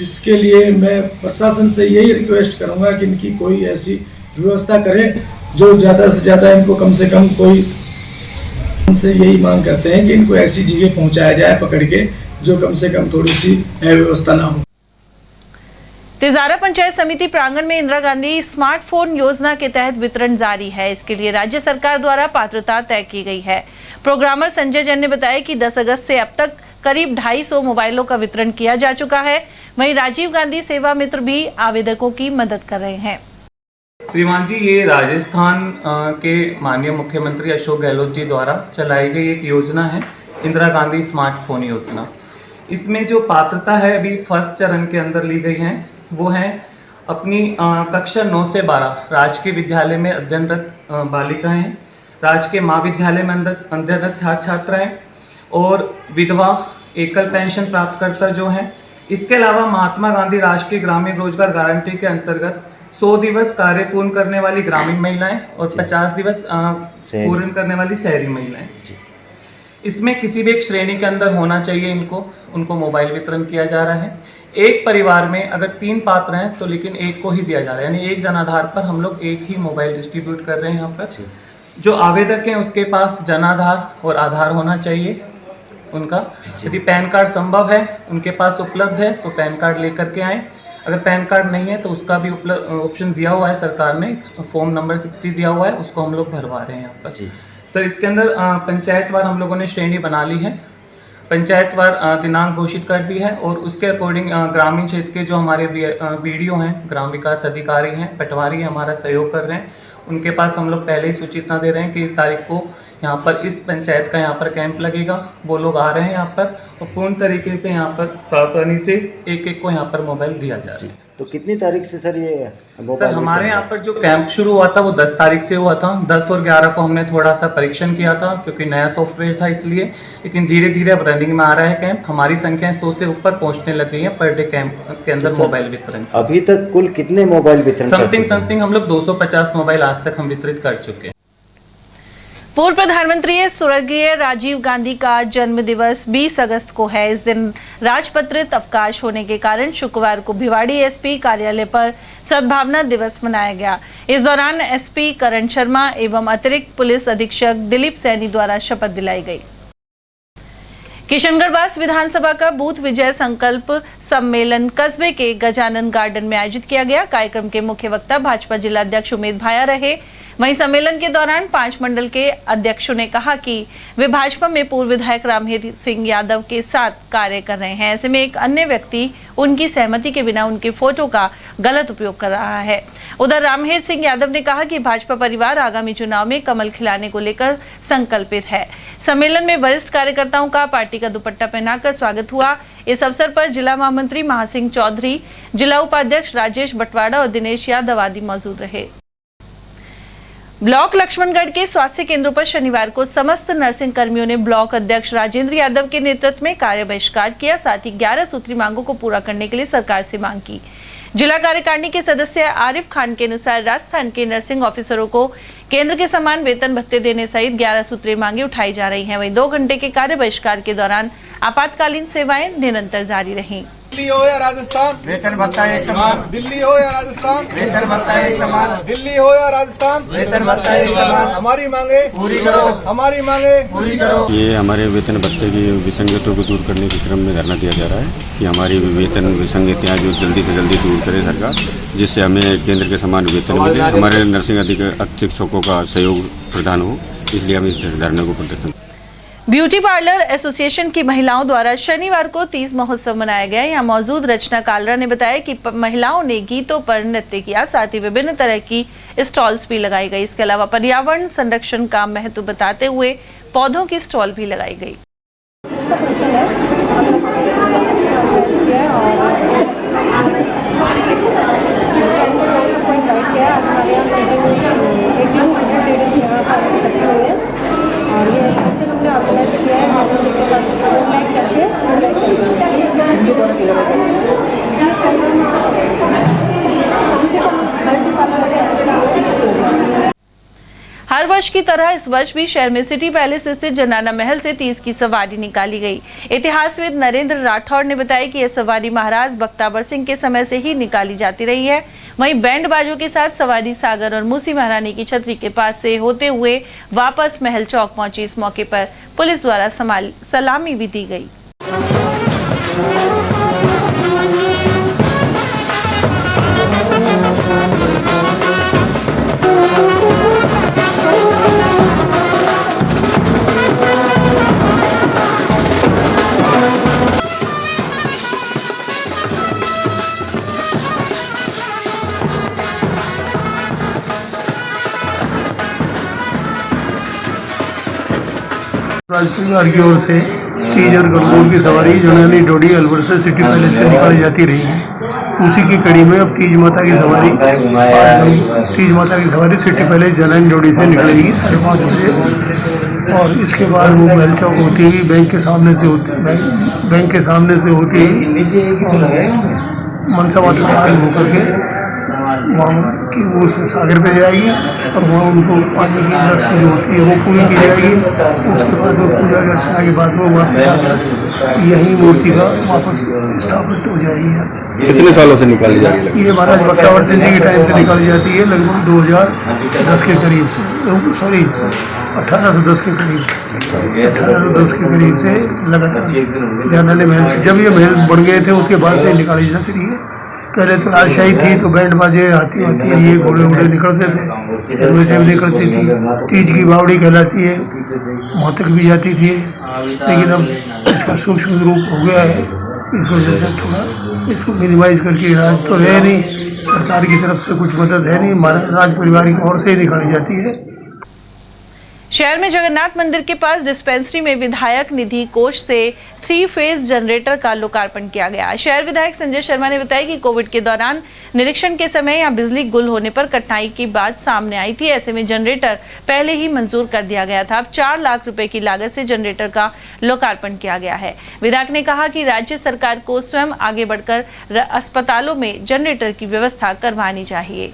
[SPEAKER 18] इसके लिए मैं प्रशासन से यही रिक्वेस्ट करूंगा कि इनकी कोई ऐसी व्यवस्था करें जो ज़्यादा से ज़्यादा इनको कम से कम कोई, से यही मांग करते हैं कि इनको ऐसी जगह पहुंचाया जाए पकड़ के जो कम से कम थोड़ी सी अव्यवस्था ना हो।
[SPEAKER 2] तिजारा पंचायत समिति प्रांगण में इंदिरा गांधी स्मार्टफोन योजना के तहत वितरण जारी है। इसके लिए राज्य सरकार द्वारा पात्रता तय की गई है। प्रोग्रामर संजय जैन ने बताया कि 10 अगस्त से अब तक करीब 250 मोबाइलों का वितरण किया जा चुका है। वहीं राजीव गांधी सेवा मित्र भी आवेदकों की मदद कर रहे हैं।
[SPEAKER 19] श्रीमान जी, ये राजस्थान के माननीय मुख्यमंत्री अशोक गहलोत जी द्वारा चलाई गई एक योजना है, इंदिरा गांधी स्मार्टफोन योजना। इसमें जो पात्रता है अभी फर्स्ट चरण के अंदर ली गई है वो है अपनी कक्षा 9 से 12 राजकीय विद्यालय में अध्ययनरत बालिकाएं, राजकीय महाविद्यालय में अध्ययनरत छात्र छात्राएं और विधवा एकल पेंशन प्राप्तकर्ता जो हैं। इसके अलावा महात्मा गांधी राष्ट्रीय ग्रामीण रोजगार गारंटी के अंतर्गत 100 दिवस कार्य पूर्ण करने वाली ग्रामीण महिलाएं और 50 दिवस पूर्ण करने वाली शहरी महिलाएं। इसमें किसी भी एक श्रेणी के अंदर होना चाहिए उनको मोबाइल वितरण किया जा रहा है। एक परिवार में अगर 3 पात्र हैं तो लेकिन एक को ही दिया जा रहा है, यानी एक जनाधार पर हम लोग एक ही मोबाइल डिस्ट्रीब्यूट कर रहे हैं। यहाँ पर जो आवेदक हैं उसके पास जनाधार और आधार होना चाहिए उनका। यदि पैन कार्ड संभव है, उनके पास उपलब्ध है तो पैन कार्ड लेकर के आएँ। अगर पैन कार्ड नहीं है तो उसका भी ऑप्शन दिया हुआ है सरकार ने, फॉर्म नंबर 60 दिया हुआ है, उसको हम लोग भरवा रहे हैं यहाँ पर। सर इसके अंदर पंचायतवार हम लोगों ने श्रेणी बना ली है, पंचायतवार दिनांक घोषित कर दी है और उसके अकॉर्डिंग ग्रामीण क्षेत्र के जो हमारे बीडीओ हैं, ग्राम विकास अधिकारी हैं, पटवारी हमारा सहयोग कर रहे हैं, उनके पास हम लोग पहले ही सूचना दे रहे हैं कि इस तारीख को यहाँ पर इस पंचायत का यहाँ पर कैंप लगेगा। वो लोग आ रहे हैं यहाँ पर और पूर्ण तरीके से यहाँ पर सावधानी से एक एक को यहाँ पर मोबाइल दिया जा रहा है।
[SPEAKER 1] तो कितनी तारीख से सर ये
[SPEAKER 19] सर हमारे यहाँ पर जो कैंप शुरू हुआ था वो 10 तारीख से हुआ था। 10 और 11 को हमने थोड़ा सा परीक्षण किया था क्योंकि नया सॉफ्टवेयर था इसलिए, लेकिन धीरे धीरे अब रनिंग में आ रहा है कैंप। हमारी संख्या 100 से ऊपर पहुँचने लग गई है पर डे कैंप के अंदर मोबाइल वितरण।
[SPEAKER 1] अभी तक कुल कितने मोबाइल वितरण?
[SPEAKER 19] समथिंग हम लोग 250 मोबाइल आज तक हम वितरित कर चुके हैं।
[SPEAKER 2] पूर्व प्रधानमंत्री स्वर्गीय राजीव गांधी का जन्म दिवस 20 अगस्त को है। इस दिन राजपत्रित अवकाश होने के कारण शुक्रवार को भिवाड़ी एसपी कार्यालय पर सद्भावना दिवस मनाया गया। इस दौरान एसपी करण शर्मा एवं अतिरिक्त पुलिस अधीक्षक दिलीप सैनी द्वारा शपथ दिलाई गई। किशनगढ़ विधानसभा का बूथ विजय संकल्प सम्मेलन कस्बे के गजानन गार्डन में आयोजित किया गया। कार्यक्रम के मुख्य वक्ता भाजपा जिला अध्यक्ष उमेद भाया रहे। वहीं सम्मेलन के दौरान 5 मंडल के अध्यक्षों ने कहा कि वे भाजपा में पूर्व विधायक रामहेत सिंह यादव के साथ कार्य कर रहे हैं। ऐसे में एक अन्य व्यक्ति उनकी सहमति के बिना उनके फोटो का गलत उपयोग कर रहा है। उधर रामहेत सिंह यादव ने कहा कि भाजपा परिवार आगामी चुनाव में कमल खिलाने को लेकर संकल्पित है। सम्मेलन में वरिष्ठ कार्यकर्ताओं का पार्टी का दुपट्टा पहनाकर स्वागत हुआ। इस अवसर पर जिला महामंत्री महासिंह चौधरी, जिला उपाध्यक्ष राजेश बटवाड़ा और दिनेश यादव आदि मौजूद रहे। ब्लॉक लक्ष्मणगढ़ के स्वास्थ्य केंद्रों पर शनिवार को समस्त नर्सिंग कर्मियों ने ब्लॉक अध्यक्ष राजेंद्र यादव के नेतृत्व में कार्य बहिष्कार किया। साथ ही 11 सूत्री मांगों को पूरा करने के लिए सरकार से मांग की। जिला कार्यकारिणी के सदस्य आरिफ खान के अनुसार राजस्थान के नर्सिंग ऑफिसरों को केंद्र के समान वेतन भत्ते देने सहित 11 सूत्रीय मांगे उठाई जा रही हैं। वहीं 2 घंटे के कार्य बहिष्कार के दौरान आपातकालीन सेवाएं निरंतर जारी रहीं।
[SPEAKER 14] दिल्ली हो या राजस्थान, वेतन भत्ता एक समान। दिल्ली हो या राजस्थान, वेतन भत्ता एक समान। दिल्ली हो या राजस्थान, वेतन भत्ता एक समान। हमारी मांगे पूरी करो, हमारी मांगे पूरी करो।
[SPEAKER 17] ये हमारे वेतन भत्ते की विसंगतियों को दूर करने के क्रम में धरना दिया जा रहा है कि हमारी वेतन विसंगतियाँ जो जल्दी से जल्दी दूर करे सरकार, जिससे हमें केंद्र के समान वेतन मिले, हमारे नर्सिंग अधीक्षकों का सहयोग प्रदान हो, इसलिए हम इस धरने को प्रदर्शन।
[SPEAKER 2] ब्यूटी पार्लर एसोसिएशन की महिलाओं द्वारा शनिवार को तीज महोत्सव मनाया गया। यहाँ मौजूद रचना कालरा ने बताया कि महिलाओं ने गीतों पर नृत्य किया, साथ ही विभिन्न तरह की स्टॉल्स भी लगाई गई। इसके अलावा पर्यावरण संरक्षण का महत्व बताते हुए पौधों की स्टॉल भी लगाई गई। हर वर्ष की तरह इस वर्ष भी शहर में सिटी पैलेस स्थित जनाना महल से तीज की सवारी निकाली गई। इतिहासविद नरेंद्र राठौड़ ने बताया कि यह सवारी महाराज बख्तावर सिंह के समय से ही निकाली जाती रही है। वहीं बैंड बाजों के साथ सवारी सागर और मूसी महारानी की छतरी के पास से होते हुए वापस महल चौक पहुंची। इस मौके पर पुलिस द्वारा सलामी भी दी गई।
[SPEAKER 18] राज परिवार की ओर से तीज और गणगौर की सवारी जनानी डोडी अलवर से सिटी पैलेस से निकाली जाती रही है। उसी की कड़ी में अब तीज माता की सवारी सिटी पैलेस जनानी डोडी से निकलेगी 5:30 बजे और इसके बाद वो महल चौक होती हुई बैंक के सामने से होती और मनसा माता मार्ग होकर के वहाँ की ओर से सागर पे जाएगी और वहाँ उनको पानी की रस्म जो होती है वो पूरी की जाएगी। उसके बाद वो पूजा अर्चना के बाद वो वापस आकर यही मूर्ति का वापस स्थापित हो जाएगी।
[SPEAKER 1] कितने सालों से निकाली जा रही है?
[SPEAKER 18] ये महाराज बख्तावर सिंह जी के टाइम से निकाली जाती है, लगभग 2010 के करीब से, सॉरी 1810 के करीब से 1810 के करीब से लगातार जनाने महल, जब ये महल बन गए थे उसके बाद से निकाली जाती रही है। पहले तो राजशाही थी तो बैंड बाजे हाथी वाथी ये घोड़े वोड़े निकलते थे, शहर में से भी निकलती थी, तीज की बावड़ी कहलाती है, मोहतक भी जाती थी। लेकिन अब इसका सूक्ष्म रूप हो गया है, इस वजह से थोड़ा इसको मिनिमाइज करके राज तो है नहीं, सरकार की तरफ से कुछ मदद है नहीं, हमारे राज परिवार की ओर से ही निकाली जाती है।
[SPEAKER 2] शहर में जगन्नाथ मंदिर के पास डिस्पेंसरी में विधायक निधि कोष से 3 फेज जनरेटर का लोकार्पण किया गया। शहर विधायक संजय शर्मा ने बताया कि कोविड के दौरान निरीक्षण के समय यहां बिजली गुल होने पर कठिनाई की बात सामने आई थी। ऐसे में जनरेटर पहले ही मंजूर कर दिया गया था। अब 4 लाख रुपए की लागत से जनरेटर का लोकार्पण किया गया है। विधायक ने कहा कि राज्य सरकार को स्वयं आगे बढ़कर अस्पतालों में जनरेटर की व्यवस्था करवानी चाहिए।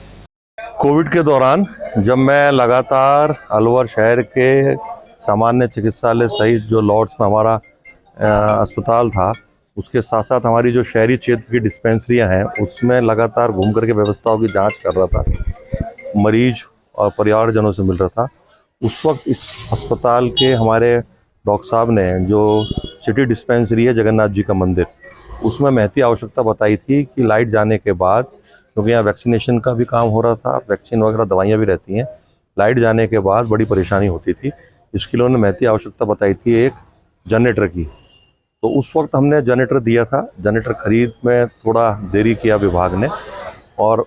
[SPEAKER 3] कोविड के दौरान जब मैं लगातार अलवर शहर के सामान्य चिकित्सालय सहित जो लॉर्ड्स में हमारा अस्पताल था, उसके साथ साथ हमारी जो शहरी क्षेत्र की डिस्पेंसरियां हैं, उसमें लगातार घूम करके व्यवस्थाओं की जांच कर रहा था, मरीज और परिवारजनों से मिल रहा था। उस वक्त इस अस्पताल के हमारे डॉक्टर साहब ने जो सिटी डिस्पेंसरी है जगन्नाथ जी का मंदिर, उसमें महती आवश्यकता बताई थी कि लाइट जाने के बाद, क्योंकि यहाँ वैक्सीनेशन का भी काम हो रहा था, वैक्सीन वगैरह दवाइयाँ भी रहती हैं, लाइट जाने के बाद बड़ी परेशानी होती थी। इसके लिए उन्होंने महती आवश्यकता बताई थी एक जनरेटर की। तो उस वक्त हमने जनरेटर दिया था। जनरेटर खरीद में थोड़ा देरी किया विभाग ने, और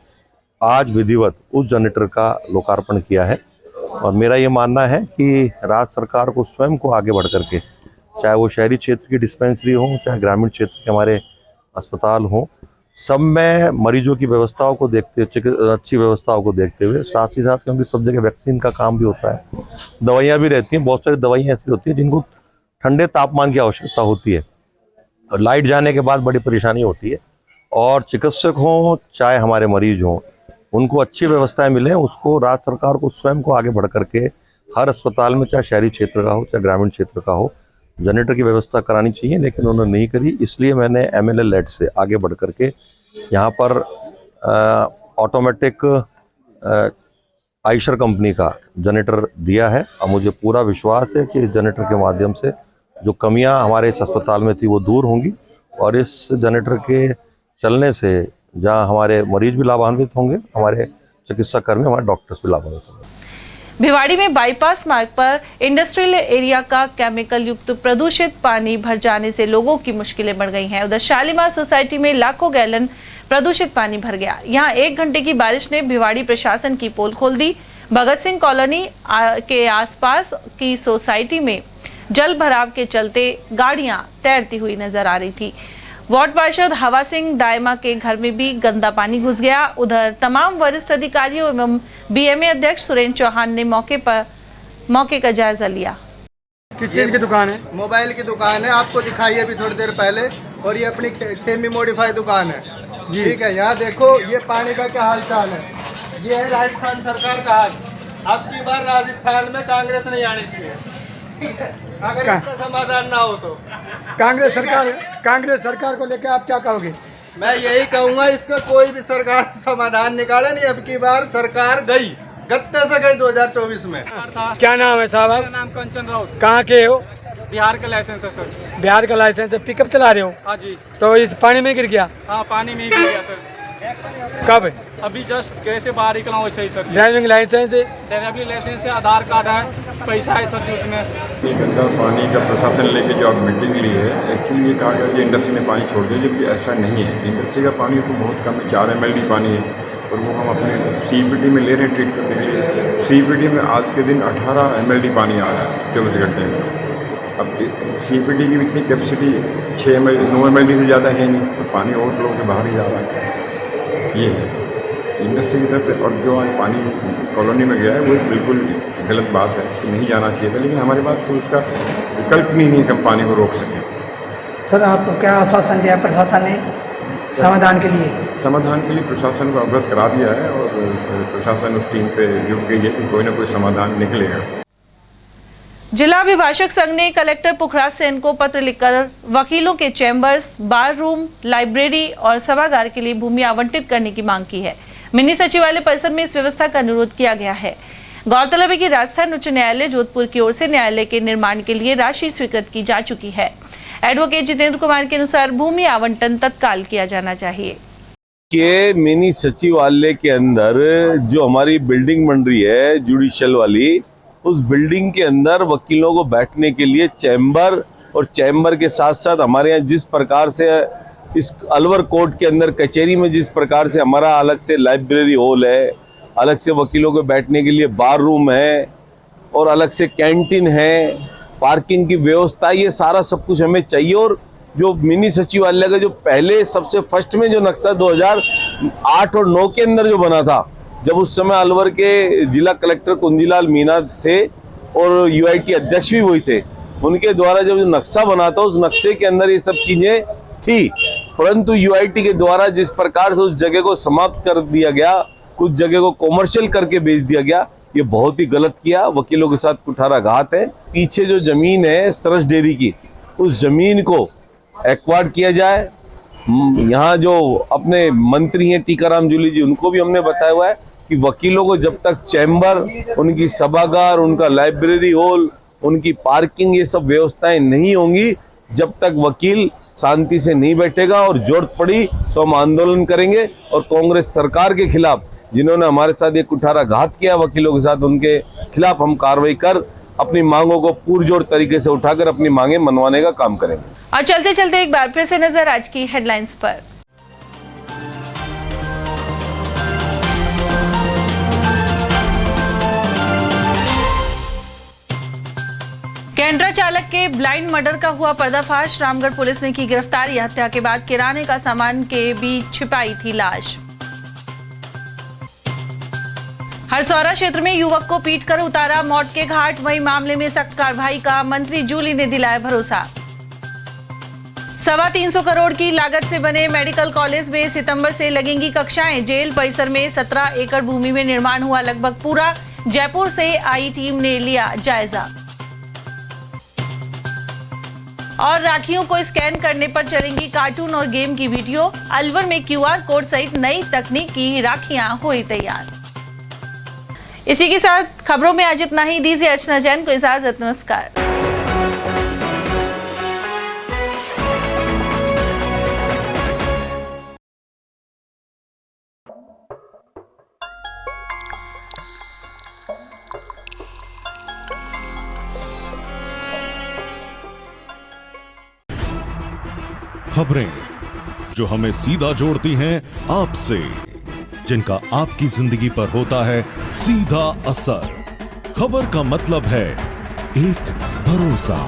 [SPEAKER 3] आज विधिवत उस जनरेटर का लोकार्पण किया है। और मेरा ये मानना है कि राज्य सरकार को स्वयं को आगे बढ़ करके, चाहे वो शहरी क्षेत्र की डिस्पेंसरी हो, चाहे ग्रामीण क्षेत्र के हमारे अस्पताल हों, सब में मरीजों की व्यवस्थाओं को देखते हुए, अच्छी व्यवस्थाओं को देखते हुए, साथ ही साथ क्योंकि सब जगह वैक्सीन का काम भी होता है, दवाइयाँ भी रहती हैं, बहुत सारी दवाइयाँ ऐसी होती हैं जिनको ठंडे तापमान की आवश्यकता होती है, और लाइट जाने के बाद बड़ी परेशानी होती है। और चिकित्सक हों चाहे हमारे मरीज हों, उनको अच्छी व्यवस्थाएं मिलें, उसको राज्य सरकार को स्वयं को आगे बढ़ करके हर अस्पताल में, चाहे शहरी क्षेत्र का हो चाहे ग्रामीण क्षेत्र का हो, जनरेटर की व्यवस्था करानी चाहिए। लेकिन उन्होंने नहीं करी, इसलिए मैंने MLA लेड से आगे बढ़ करके यहाँ पर ऑटोमेटिक आइशर कंपनी का जनरेटर दिया है। और मुझे पूरा विश्वास है कि इस जनरेटर के माध्यम से जो कमियां हमारे इस अस्पताल में थी वो दूर होंगी, और इस जनरेटर के चलने से जहां हमारे मरीज भी लाभान्वित होंगे, हमारे चिकित्सा कर्मी, हमारे डॉक्टर्स भी लाभान्वित होंगे।
[SPEAKER 2] भिवाड़ी में बाईपास मार्ग पर इंडस्ट्रियल एरिया का केमिकल युक्त प्रदूषित पानी भर जाने से लोगों की मुश्किलें बढ़ गई हैं। उधर शालीमार सोसाइटी में लाखों गैलन प्रदूषित पानी भर गया। यहां 1 घंटे की बारिश ने भिवाड़ी प्रशासन की पोल खोल दी। भगत सिंह कॉलोनी के आसपास की सोसाइटी में जल भराव के चलते गाड़ियां तैरती हुई नजर आ रही थी। वार्ड पार्षद हवा सिंह दायमा के घर में भी गंदा पानी घुस गया। उधर तमाम वरिष्ठ अधिकारियों एवं BMA अध्यक्ष सुरेंद्र चौहान ने मौके का जायजा लिया।
[SPEAKER 14] किस चीज की दुकान है? मोबाइल की दुकान है, आपको दिखाई है अभी थोड़ी देर पहले, और ये अपनी खेमी मॉडिफाई दुकान है। ठीक है, यहाँ देखो ये पानी का क्या हाल चाल है। ये है राजस्थान सरकार का हाल। अब की बार राजस्थान में कांग्रेस नहीं आनी चाहिए, अगर इसका समाधान ना हो तो। कांग्रेस सरकार को लेकर आप क्या कहोगे? मैं यही कहूँगा, इसका कोई भी सरकार समाधान निकाले नहीं। अब की बार सरकार गई, गत्ते से गई 2024 में। क्या नाम है साहब? मेरा नाम कंचन राउत। कहाँ के हो? बिहार का लाइसेंस है सर। बिहार का लाइसेंस है, पिकअप चला रहे हो? हाँ जी। तो इस पानी में गिर गया? हाँ, पानी में ही गिर गया सर। कब? अभी जस्ट कैसे बाहर निकला हूँ वैसे ही सर। ड्राइविंग लाइसेंस है? ड्राइविंग लाइसेंस है, आधार कार्ड है, पैसा है सर उसमें।
[SPEAKER 17] ये गंदा पानी का प्रशासन लेके जो मीटिंग ली है, एक्चुअली ये कहा गया कि इंडस्ट्री ने पानी छोड़ दिया, जबकि ऐसा नहीं है। इंडस्ट्री का पानी तो बहुत कम है, 4 mld पानी है, और वो हम अपने CPD में ले रहे हैं ट्रीट करने के लिए। CPD में आज के दिन 18 mld पानी आ रहा है 24 घंटे में। अब CPD की इतनी कैपेसिटी 9 mld से ज़्यादा है नहीं, तो पानी और लोगों के बाहर ही जा रहा है। ये है इंडस्ट्री की तरफ से। और जो आज पानी कॉलोनी में गया है वो बिल्कुल गलत बात है कि नहीं जाना चाहिए था, लेकिन हमारे पास कोई उसका विकल्प नहीं है कि हम पानी को रोक सकें।
[SPEAKER 4] सर, आपको क्या आश्वासन दिया प्रशासन ने समाधान के लिए?
[SPEAKER 17] समाधान के लिए प्रशासन को अवगत करा दिया है, और प्रशासन उस टीम पे जुट गई है कि कोई ना कोई समाधान निकलेगा।
[SPEAKER 2] जिला अभिभाषक संघ ने कलेक्टर पुखराज सेन को पत्र लिखकर वकीलों के चैम्बर्स, बार रूम, लाइब्रेरी और सभागार के लिए भूमि आवंटित करने की मांग की है। मिनी सचिवालय परिसर में इस व्यवस्था का अनुरोध किया गया है। गौरतलब है कि राजस्थान उच्च न्यायालय जोधपुर की ओर से न्यायालय के निर्माण के लिए राशि स्वीकृत की जा चुकी है। एडवोकेट जितेंद्र कुमार के अनुसार भूमि आवंटन तत्काल किया जाना चाहिए।
[SPEAKER 8] के मिनी सचिवालय के अंदर जो हमारी बिल्डिंग बन रही है जुडिशियल वाली, उस बिल्डिंग के अंदर वकीलों को बैठने के लिए चैम्बर, और चैम्बर के साथ साथ हमारे यहाँ जिस प्रकार से इस अलवर कोर्ट के अंदर कचहरी में जिस प्रकार से हमारा अलग से लाइब्रेरी हॉल है, अलग से वकीलों को बैठने के लिए बार रूम है और अलग से कैंटीन है, पार्किंग की व्यवस्था, ये सारा सब कुछ हमें चाहिए। और जो मिनी सचिवालय का जो पहले सबसे फर्स्ट में जो नक्शा 2008 और 9 के अंदर जो बना था, जब उस समय अलवर के जिला कलेक्टर कुंजीलाल मीना थे और यूआईटी अध्यक्ष भी वही थे, उनके द्वारा जब जो नक्शा बना था उस नक्शे के अंदर ये सब चीजें थी, परंतु यूआईटी के द्वारा जिस प्रकार से उस जगह को समाप्त कर दिया गया, कुछ जगह को कॉमर्शियल करके बेच दिया गया, ये बहुत ही गलत किया, वकीलों के साथ कुठाराघात है। पीछे जो जमीन है सरस डेयरी की, उस जमीन को एक्वायर्ड किया जाए। यहाँ जो अपने मंत्री हैं टीकाराम जूली जी, उनको भी हमने बताया हुआ है कि वकीलों को जब तक चैम्बर, उनकी सभागार, उनका लाइब्रेरी हॉल, उनकी पार्किंग, ये सब व्यवस्थाएं नहीं होंगी, जब तक वकील शांति से नहीं बैठेगा, और जरूरत पड़ी तो हम आंदोलन करेंगे। और कांग्रेस सरकार के खिलाफ, जिन्होंने हमारे साथ ये कुठाराघात किया वकीलों के साथ, उनके खिलाफ हम कार्रवाई कर अपनी मांगों को पुरजोर तरीके से उठाकर अपनी मांगे मनवाने का काम करेंगे।
[SPEAKER 2] और चलते चलते एक बार फिर से नजर आज की हेडलाइंस पर। कैंट्रा चालक के ब्लाइंड मर्डर का हुआ पर्दाफाश, रामगढ़ पुलिस ने की गिरफ्तारी। हत्या के बाद किराने का सामान के बीच छिपाई थी लाश। हरसौरा क्षेत्र में युवक को पीटकर उतारा मौत के घाट, वही मामले में सख्त कार्रवाई का मंत्री जूली ने दिलाया भरोसा। 325 करोड़ की लागत से बने मेडिकल कॉलेज में सितंबर से लगेंगी कक्षाएं। जेल परिसर में 17 एकड़ भूमि में निर्माण हुआ लगभग पूरा। जयपुर से आई टीम ने लिया जायजा। और राखियों को स्कैन करने पर चलेंगी कार्टून और गेम की वीडियो। अलवर में क्यूआर कोड सहित नई तकनीक की राखियां हुई तैयार। इसी के साथ खबरों में आज इतना ही। दीजिए अर्चना जैन को इजाजत, नमस्कार।
[SPEAKER 9] खबरें जो हमें सीधा जोड़ती हैं आपसे, जिनका आपकी जिंदगी पर होता है सीधा असर। खबर का मतलब है एक भरोसा,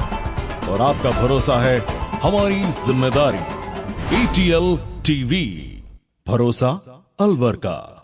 [SPEAKER 9] और आपका भरोसा है हमारी जिम्मेदारी। ATL TV, भरोसा अलवर का।